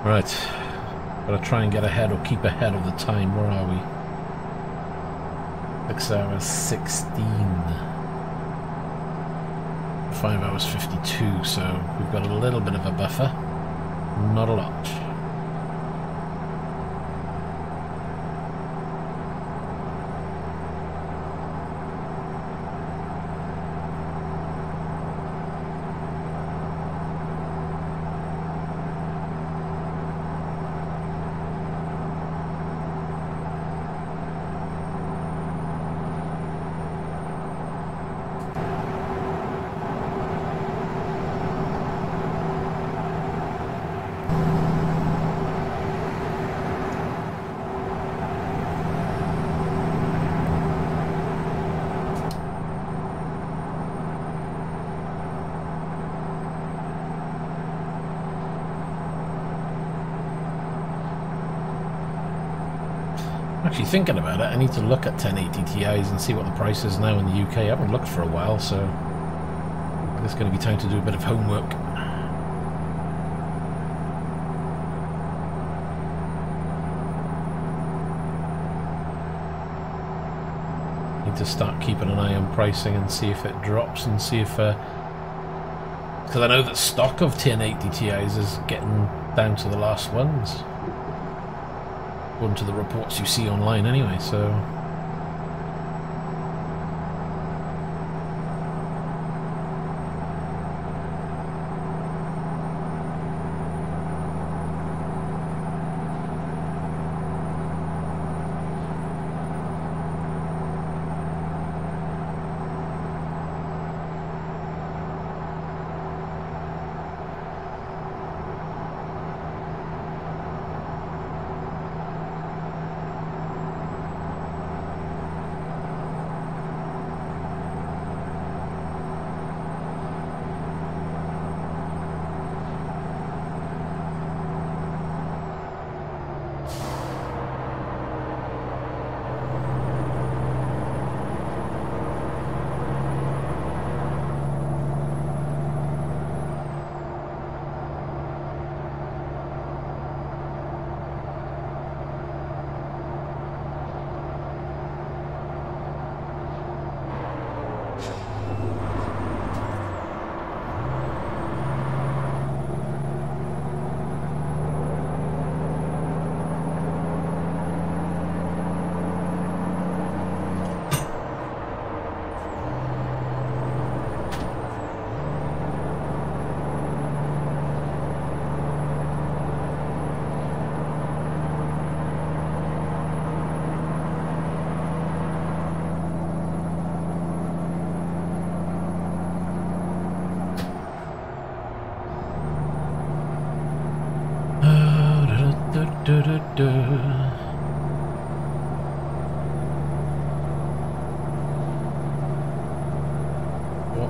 Right, gotta try and get ahead or keep ahead of the time. Where are we? 6 hours 16. 5 hours 52, so we've got a little bit of a buffer. Not a lot. Actually thinking about it, I need to look at 1080 Ti's and see what the price is now in the UK. I haven't looked for a while, so it's going to be time to do a bit of homework. Need to start keeping an eye on pricing and see if it drops and see if... because I know that stock of 1080 Ti's is getting down to the last ones. According to the reports you see online anyway, so...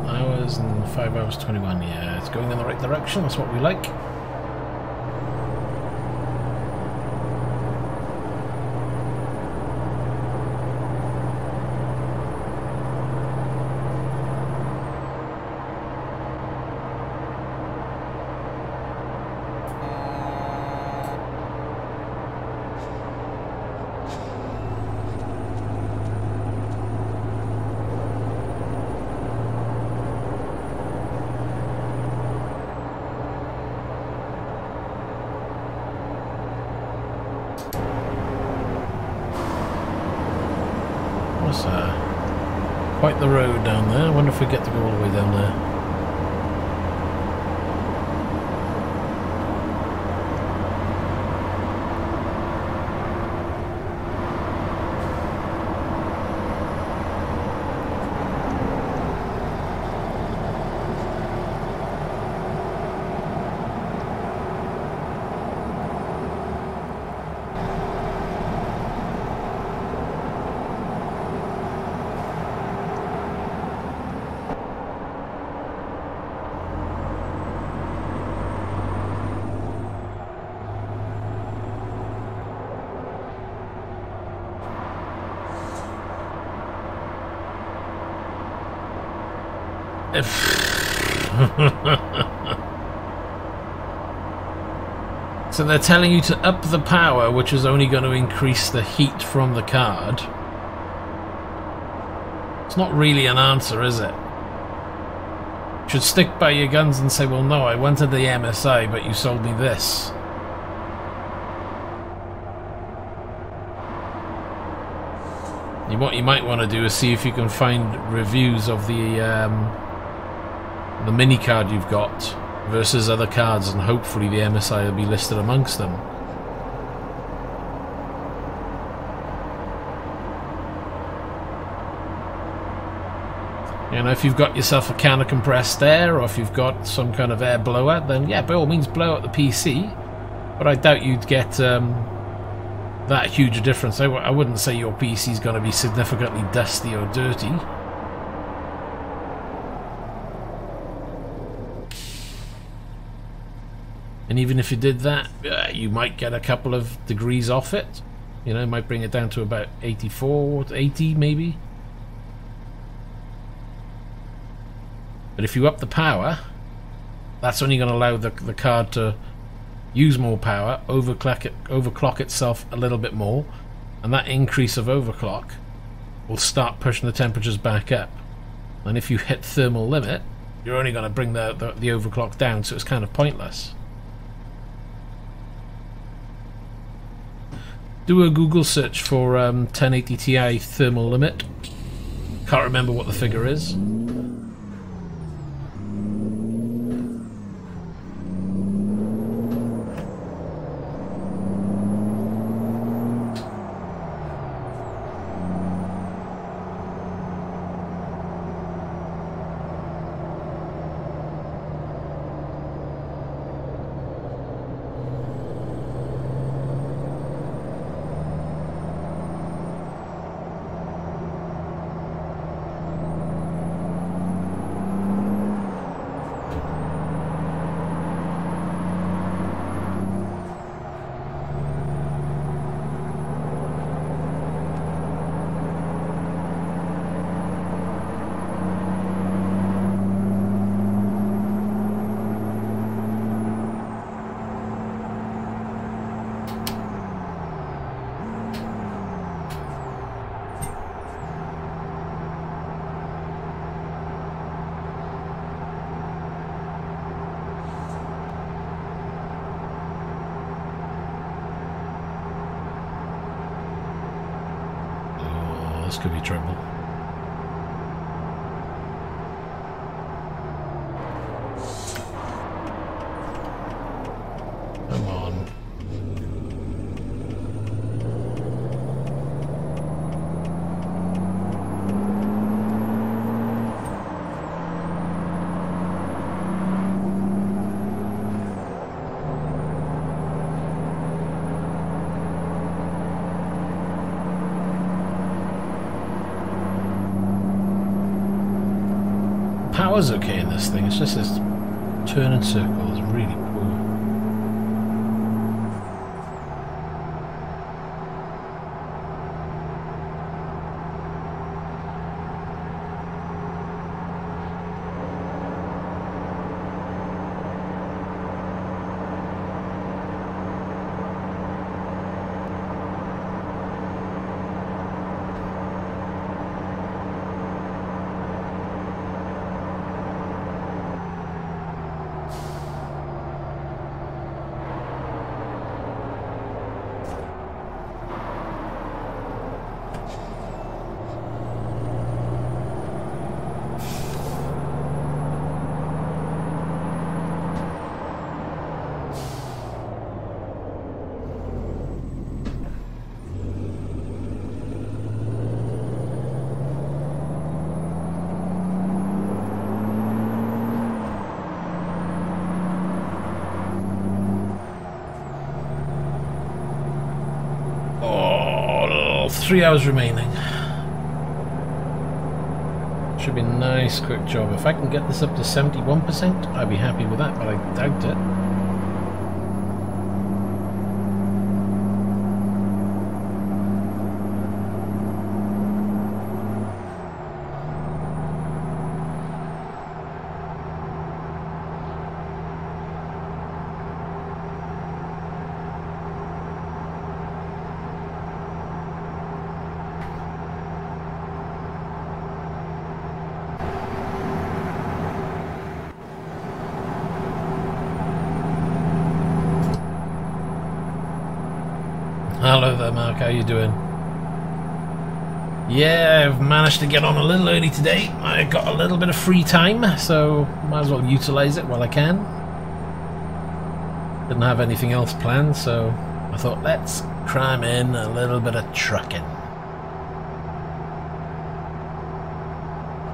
hours and 5 hours 21. Yeah, it's going in the right direction. That's what we like. Quite the road down there. I wonder if we get to go all the way down there. So they're telling you to up the power, which is only going to increase the heat from the card. It's not really an answer, is it? You should stick by your guns and say, well, no, I wanted the MSI, but you sold me this. What you might want to do is see if you can find reviews of the mini card you've got versus other cards, and hopefully the MSI will be listed amongst them. You know, if you've got yourself a can of compressed air, or if you've got some kind of air blower, then yeah, by all means blow out the PC, but I doubt you'd get that huge a difference. I wouldn't say your PC is going to be significantly dusty or dirty. And even if you did that, you might get a couple of degrees off it. You know, it might bring it down to about 84, 80 maybe. But if you up the power, that's only going to allow the card to use more power, overclock itself a little bit more, and that increase of overclock will start pushing the temperatures back up. And if you hit thermal limit, you're only going to bring the overclock down, so it's kind of pointless. Do a Google search for 1080 Ti thermal limit. Can't remember what the figure is. This could be trouble. Come on. power's okay in this thing, it's just this turning circle is really poor. Oh, 3 hours remaining. Should be a nice quick job. If I can get this up to 71%, I'd be happy with that, but I doubt it. Hello there, Mark. How you doing? Yeah, I've managed to get on a little early today. I got a little bit of free time, so might as well utilize it while I can. Didn't have anything else planned, so I thought let's cram in a little bit of trucking.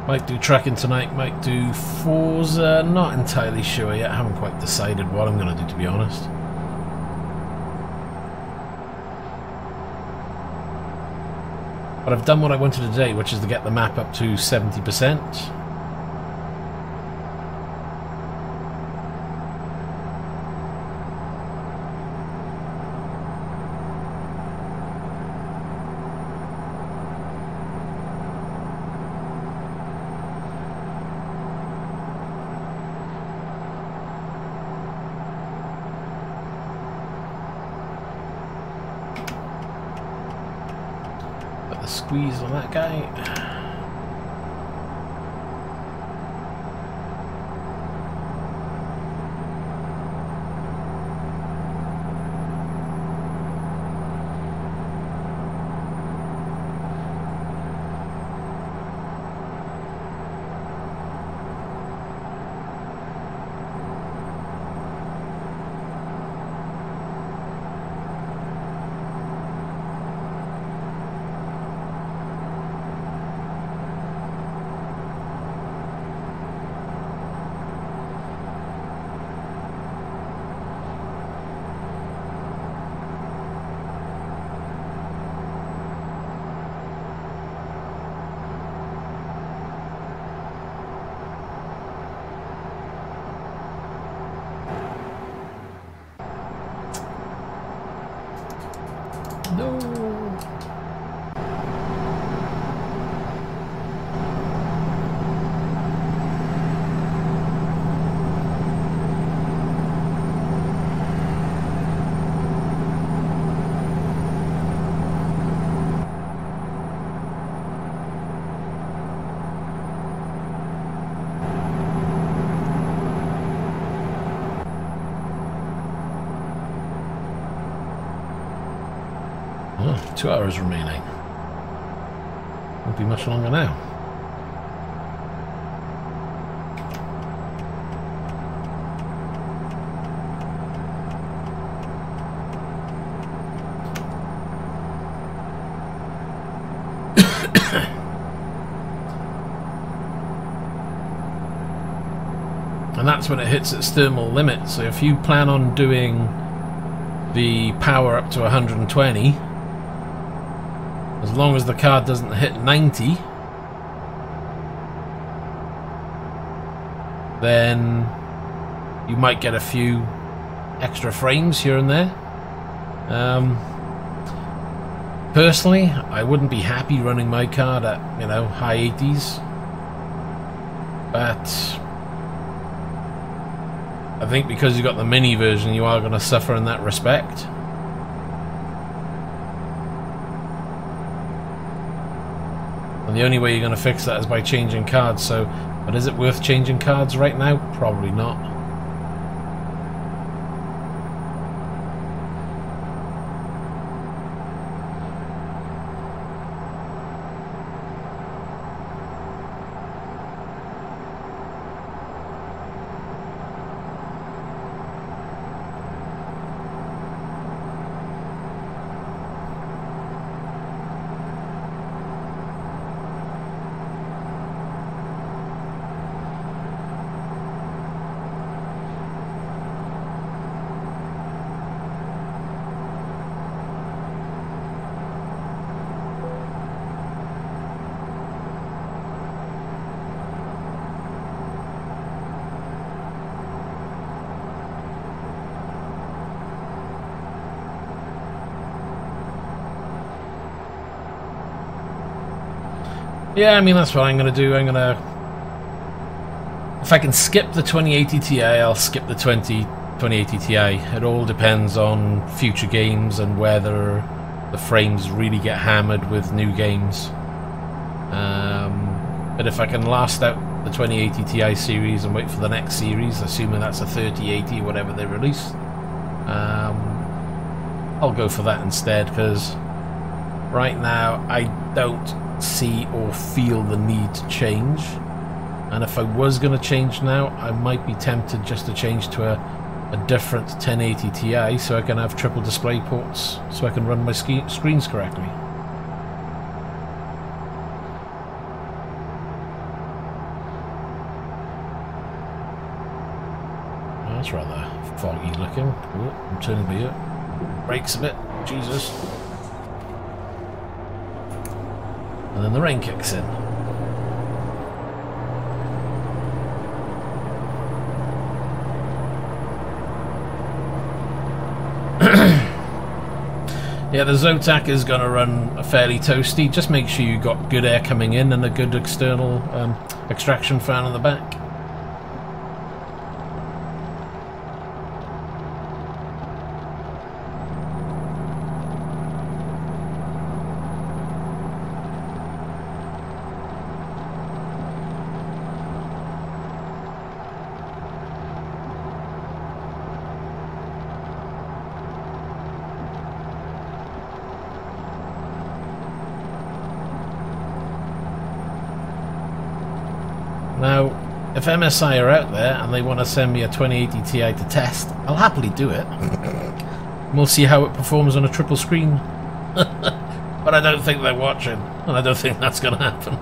Might do trucking tonight, might do Forza, not entirely sure yet. I haven't quite decided what I'm going to do, to be honest. But I've done what I wanted today, which is to get the map up to 70%. Squeeze on that guy. Oh, 2 hours remaining. Won't be much longer now. And that's when it hits its thermal limit. So if you plan on doing the power up to 120, as long as the car doesn't hit 90, then you might get a few extra frames here and there. Personally, I wouldn't be happy running my card at, you know, high 80s, but I think because you've got the mini version, you are going to suffer in that respect. And the only way you're going to fix that is by changing cards. So, but is it worth changing cards right now? Probably not. Yeah, I mean, that's what I'm going to do. I'm going to... If I can skip the 2080 Ti, I'll skip the 2080 Ti. It all depends on future games and whether the frames really get hammered with new games. But if I can last out the 2080 Ti series and wait for the next series, assuming that's a 3080, whatever they release, I'll go for that instead, because right now I don't see or feel the need to change, and if I was going to change now, I might be tempted just to change to a different 1080 Ti so I can have triple display ports so I can run my screens correctly. That's rather foggy looking. Oh, I'm turning my brakes a bit. Jesus. And then the rain kicks in. Yeah, the Zotac is going to run fairly toasty. Just make sure you got good air coming in and a good external extraction fan on the back. Now, if MSI are out there and they want to send me a 2080 Ti to test, I'll happily do it. We'll see how it performs on a triple screen. But I don't think they're watching, and I don't think that's going to happen.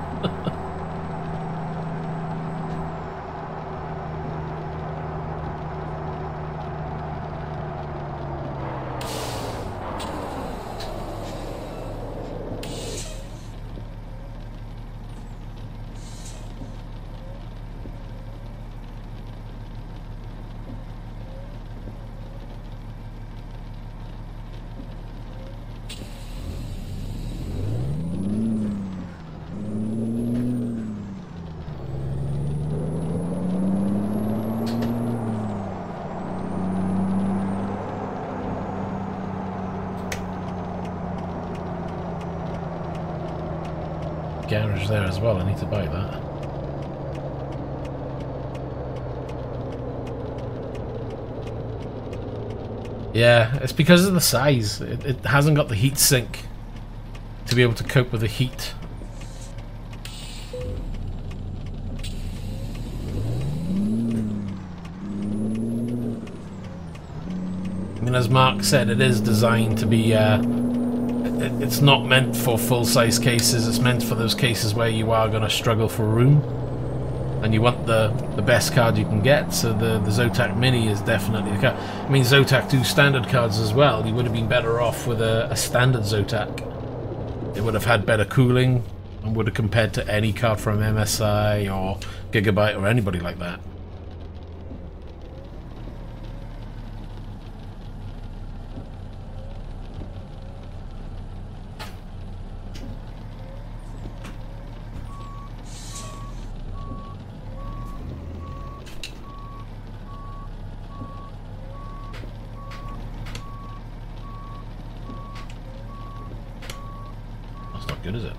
Garage there as well, I need to buy that. Yeah, it's because of the size. It hasn't got the heat sink to be able to cope with the heat. I mean, as Mark said, it is designed to be it's not meant for full-size cases. It's meant for those cases where you are going to struggle for room and you want the best card you can get. So the Zotac Mini is definitely the card. I mean, Zotac do standard cards as well. You would have been better off with a standard Zotac. It would have had better cooling and would have compared to any card from MSI or Gigabyte or anybody like that. good, is it?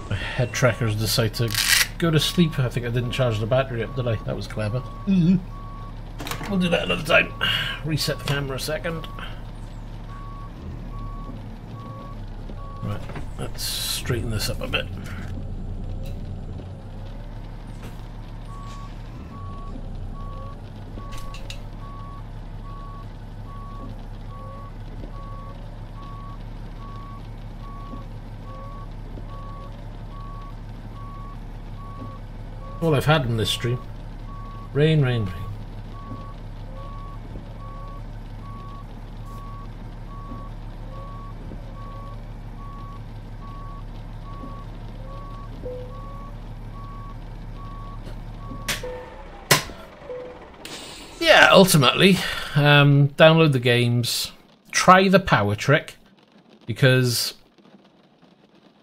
My head trackers decide to go to sleep. I think I didn't charge the battery up, did I? That was clever. We'll do that another time. Reset the camera a second. Right, let's straighten this up a bit. All I've had in this stream. Rain, rain, rain. Yeah, ultimately, download the games, try the power trick, because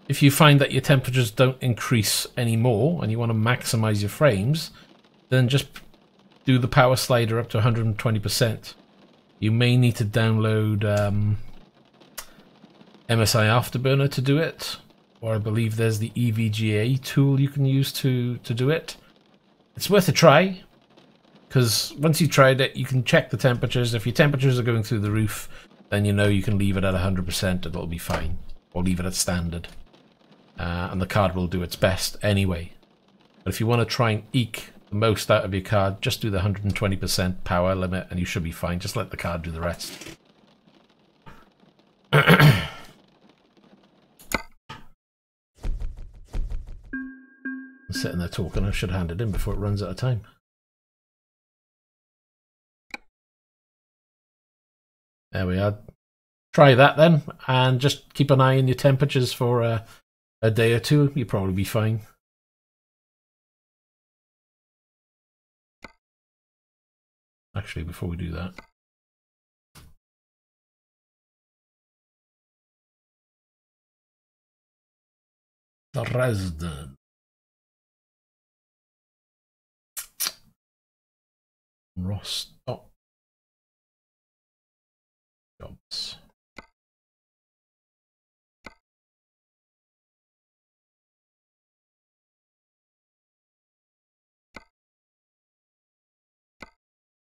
if you find that your temperatures don't increase anymore and you want to maximize your frames, then just do the power slider up to 120%. You may need to download MSI Afterburner to do it, or I believe there's the EVGA tool you can use to do it. It's worth a try, because once you've tried it, you can check the temperatures. If your temperatures are going through the roof, then you know you can leave it at 100%, it'll be fine, or leave it at standard. And the card will do its best anyway. But if you want to try and eke the most out of your card, just do the 120% power limit and you should be fine. Just let the card do the rest. I'm sitting there talking. I should hand it in before it runs out of time. There we are. Try that then, and just keep an eye on your temperatures for a day or two. You'll probably be fine. Actually, before we do that, Dresden. Rostock. Jobs.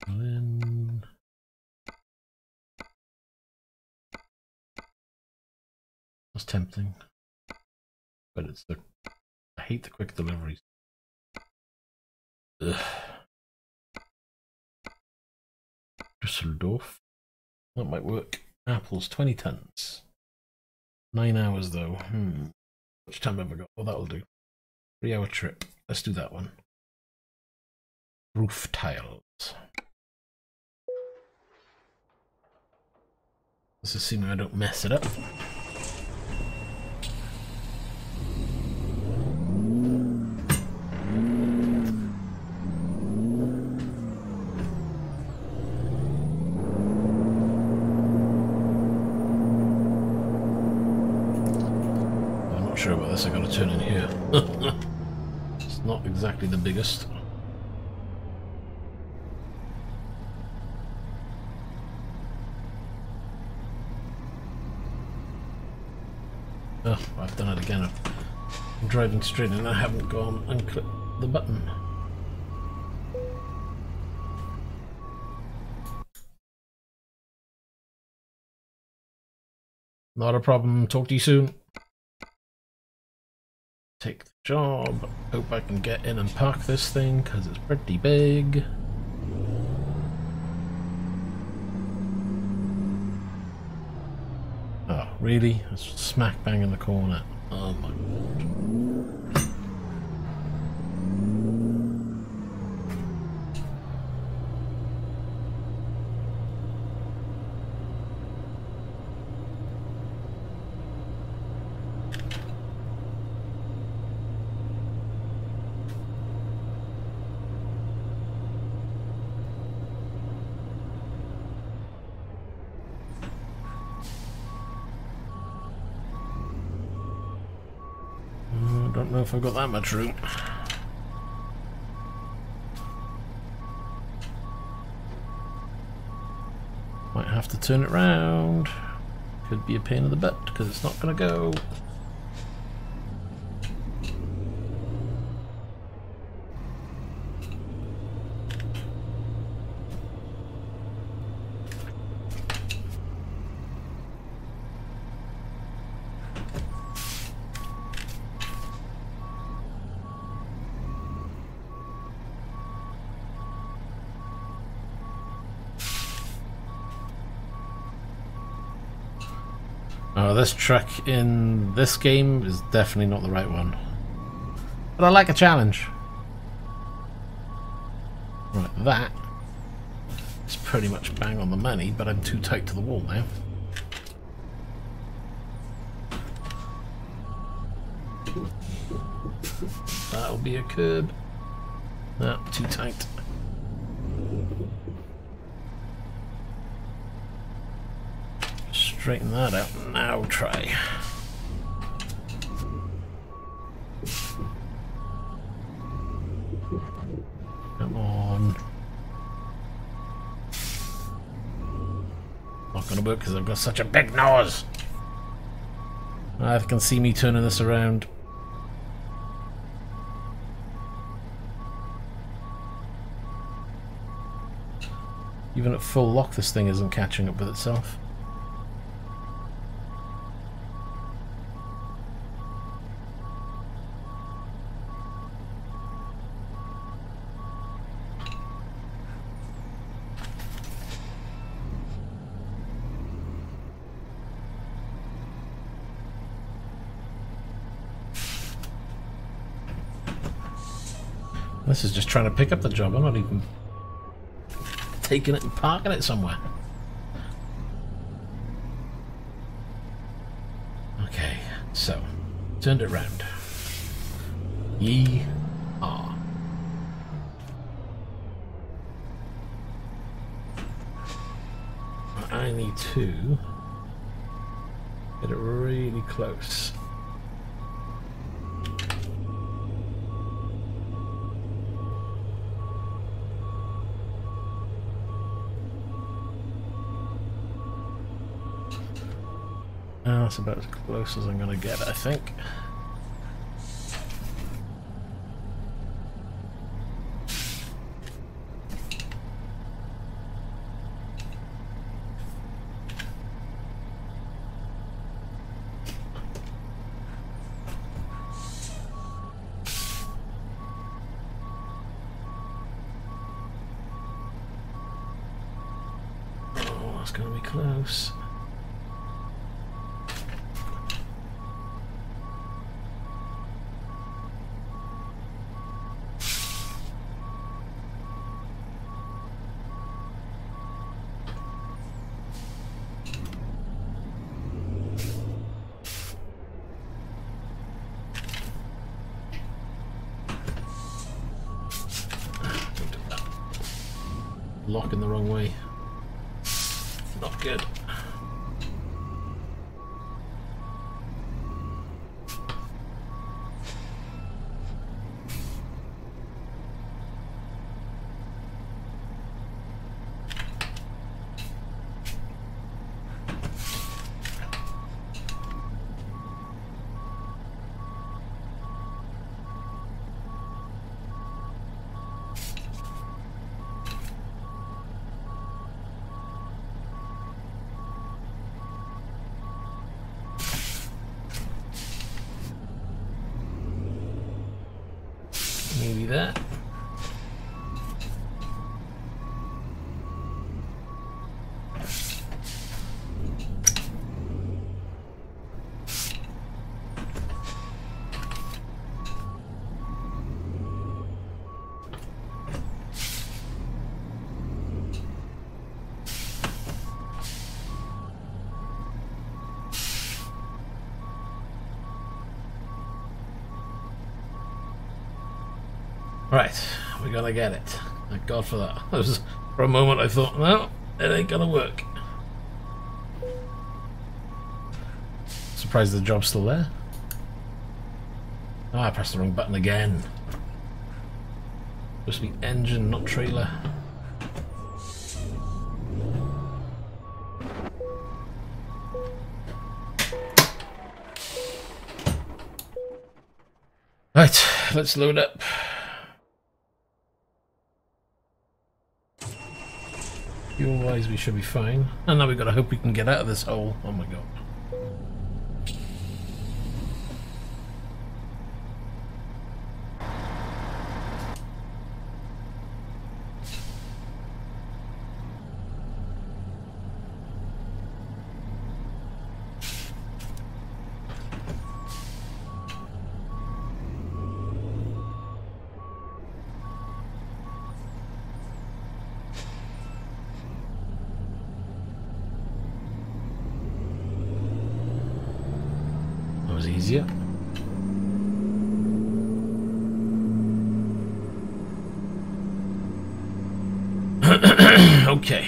Berlin. That's tempting, but it's the I hate the quick deliveries. Ugh. Düsseldorf. That might work. Apples, 20 tons. 9 hours though. How much time have I got? Oh, that'll do. 3-hour trip. Let's do that one. Roof tiles. This is assuming I don't mess it up. Sure about this, I gotta turn in here. It's not exactly the biggest. Oh, I've done it again. I'm driving straight and I haven't gone and clicked the button. Not a problem. Talk to you soon. Take the job. Hope I can get in and park this thing because it's pretty big. Oh, really? It's smack bang in the corner. Oh my god. don't know if I've got that much room. Might have to turn it round. Could be a pain in the butt because it's not going to go. Oh, this truck in this game is definitely not the right one. But I like a challenge. Right, that is pretty much bang on the money, but I'm too tight to the wall now. That'll be a curb. No, too tight. Straighten that out. Now try. Come on. Not gonna work because I've got such a big nose. I can see me turning this around. Even at full lock, this thing isn't catching up with itself. This is just trying to pick up the job. I'm not even taking it and parking it somewhere. Okay, so turned it round. Yee-haw. I need to get it really close. That's about as close as I'm going to get, I think. Oh, that's going to be close. Locking the wrong way. Not good. Maybe that. Right, we're gonna get it. Thank God for that. For a moment I thought, no, it ain't gonna work. Surprised the job's still there. Oh, I pressed the wrong button again. Supposed to be engine, not trailer. Right, let's load up. Fuel-wise, we should be fine. And now we've got to hope we can get out of this hole. Oh my god. Was easier. Okay.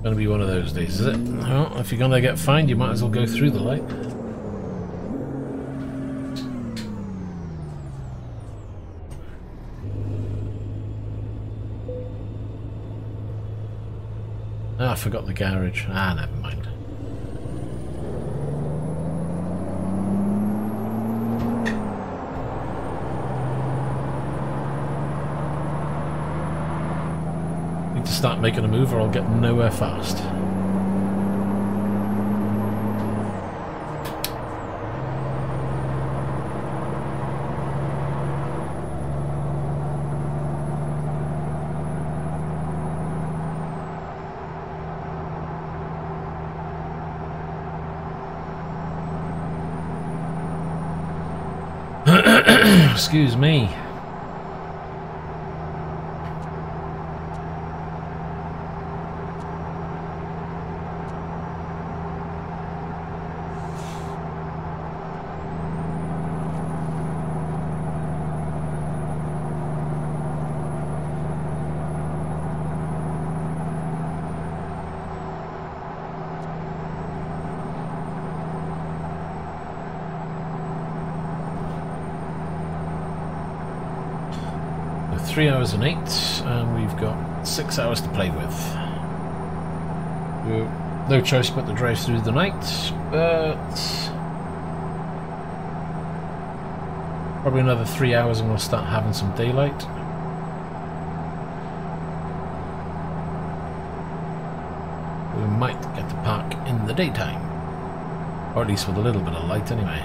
Gonna be one of those days, is it? Well, if you're gonna get fined, you might as well go through the light. Ah, I forgot the garage. Ah, never mind. Need to start making a move or I'll get nowhere fast. Excuse me. So 3 hours and 8, and we've got 6 hours to play with. No choice but to drive through the night, but probably another 3 hours and we'll start having some daylight. We might get to park in the daytime, or at least with a little bit of light anyway.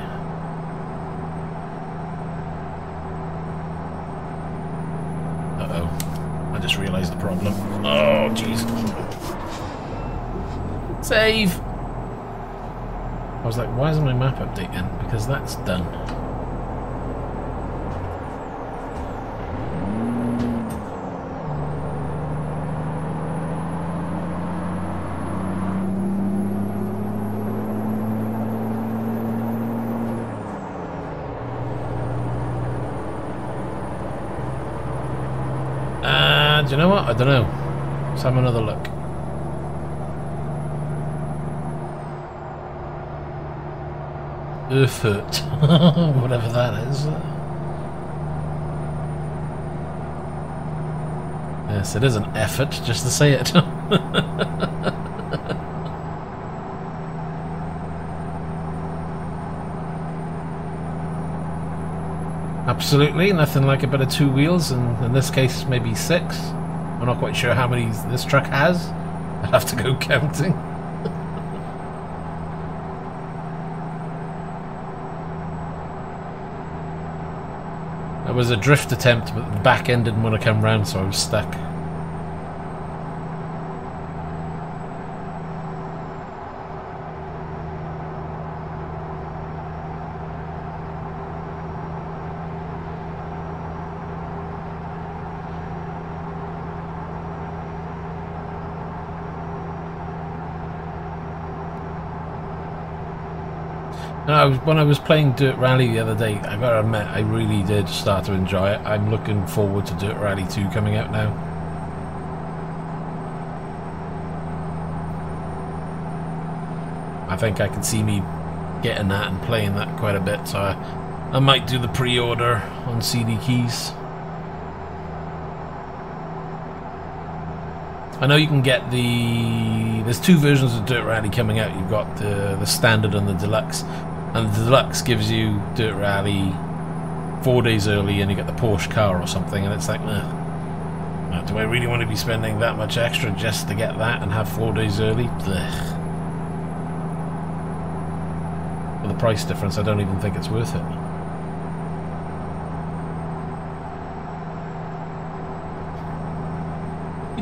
Uh-oh, I just realised the problem. Oh jeez. Save! I was like, why isn't my map updating? Because that's done. Do you know what? I don't know. Let's have another look. Effort. Whatever that is. Yes, it is an effort just to say it. Absolutely, nothing like a bit of 2 wheels, and in this case maybe 6. I'm not quite sure how many this truck has. I'd have to go counting. That was a drift attempt, but the back end didn't want to come round, so I was stuck. When I was playing Dirt Rally the other day, I gotta admit, I really did start to enjoy it. I'm looking forward to Dirt Rally 2 coming out now. I think I can see me getting that and playing that quite a bit, so I might do the pre-order on CD keys. I know you can get there's two versions of Dirt Rally coming out. You've got the standard and the deluxe, and the deluxe gives you Dirt Rally 4 days early, and you get the Porsche car or something, and it's like, do I really want to be spending that much extra just to get that and have 4 days early? Blech. For the price difference, I don't even think it's worth it.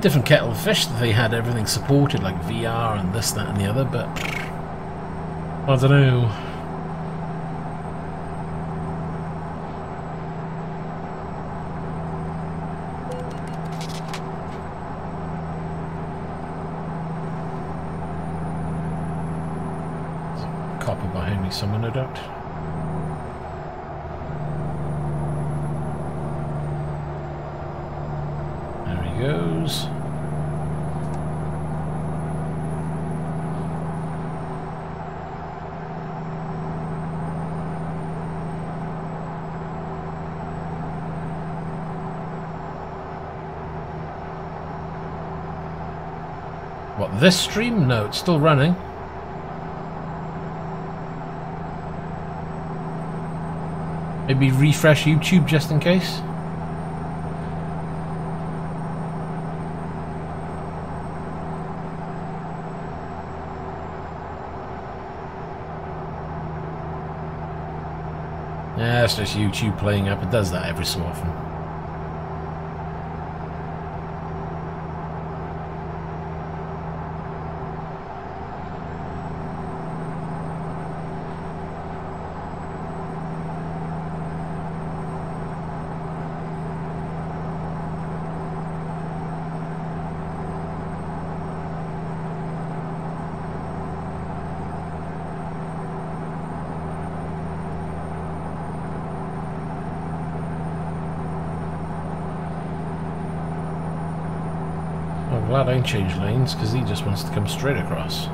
Different kettle of fish that they had everything supported, like VR and this, that and the other, but I don't know. There's a copper behind me somewhere, no doubt. There he goes. What, this stream? No, it's still running. Maybe refresh YouTube just in case. Yeah, it's just YouTube playing up. It does that every so often. I'm glad I changed lanes, because he just wants to come straight across.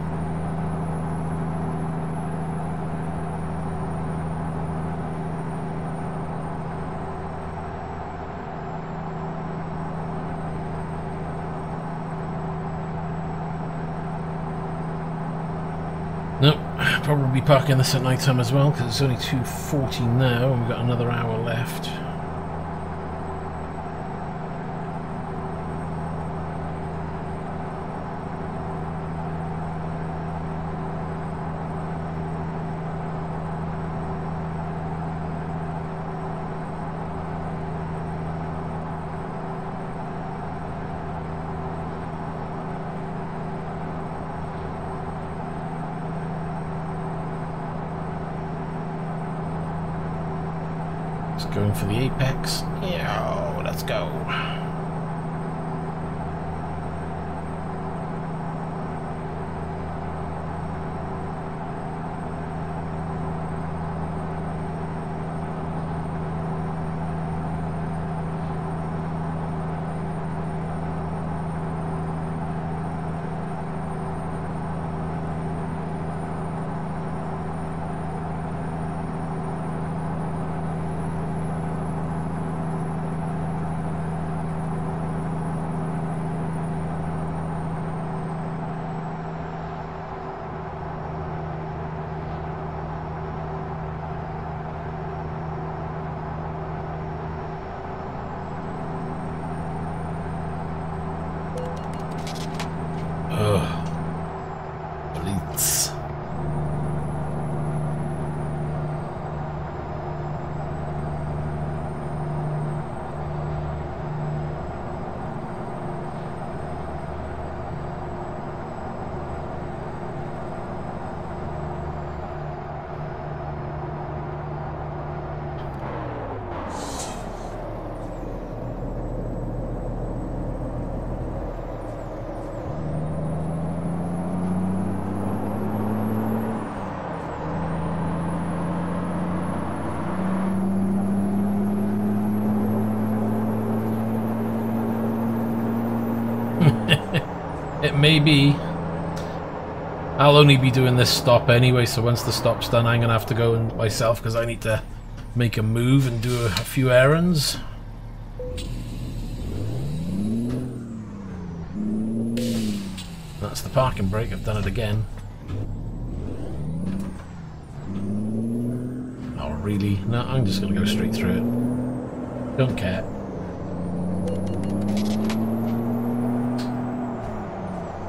Nope, probably be parking this at night time as well, because it's only 2:40 now and we've got another hour left. Going for the apex. Yeah, let's go. It may be. I'll only be doing this stop anyway, so once the stop's done, I'm gonna have to go in myself because I need to make a move and do a few errands. That's the parking brake. I've done it again. Oh, really? No, I'm just gonna go straight through it. Don't care.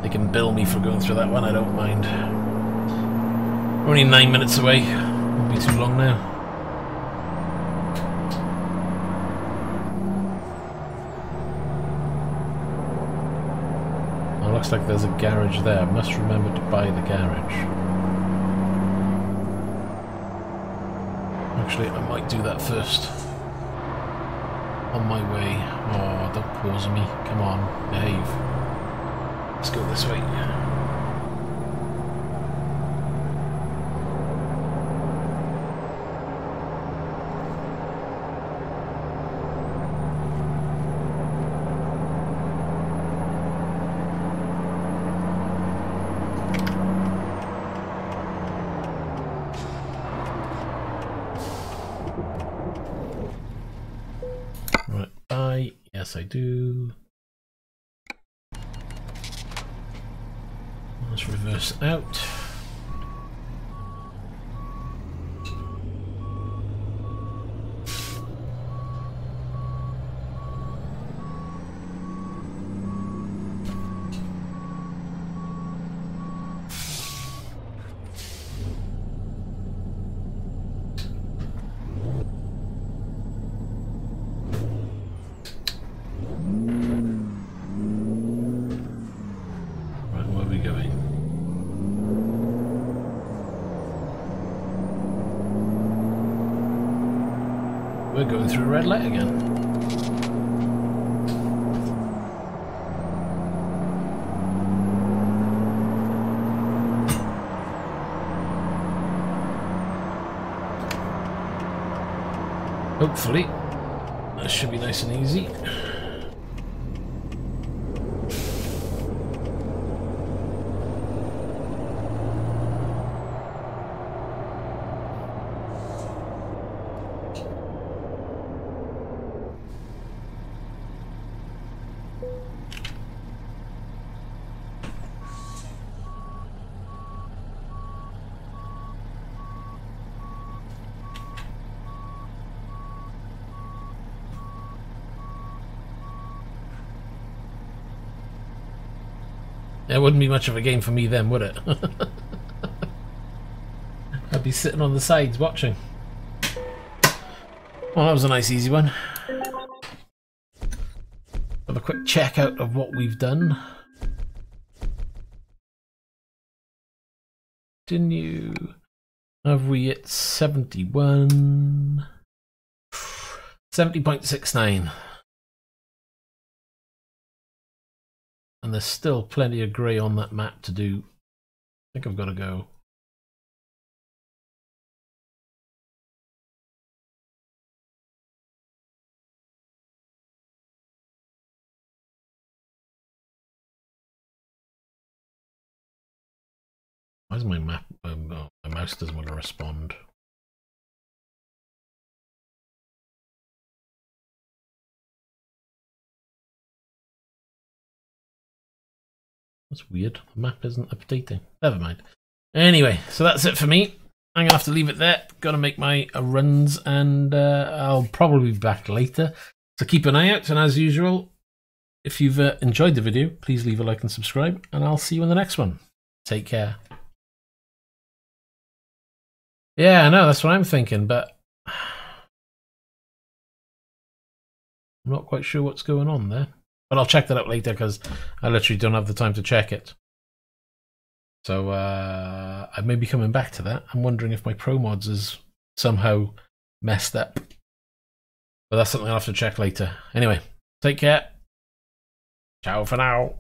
They can bill me for going through that one, I don't mind. We're only 9 minutes away. Won't be too long now. Oh, looks like there's a garage there. I must remember to buy the garage. Actually, I might do that first. On my way. Oh, don't pause me. Come on, behave. Let's go this way. Right, bye. Yes, I do. Let's reverse out. Right, where are we going? We're going through a red light again. Hopefully, that should be nice and easy. It wouldn't be much of a game for me then, would it? I'd be sitting on the sides watching. Well, that was a nice easy one. Have a quick check out of what we've done. Continue. Have we hit 71? 70.69. And there's still plenty of grey on that map to do. I think I've got to go. Why is my map? Oh, my mouse doesn't want to respond. That's weird. The map isn't updating. Never mind. Anyway, so that's it for me. I'm gonna have to leave it there. Gotta make my runs, and I'll probably be back later. So keep an eye out, and as usual, if you've enjoyed the video, please leave a like and subscribe, and I'll see you in the next one. Take care. Yeah, I know, that's what I'm thinking, but I'm not quite sure what's going on there. But I'll check that out later because I literally don't have the time to check it. So I may be coming back to that. I'm wondering if my promods is somehow messed up. But that's something I'll have to check later. Anyway, take care. Ciao for now.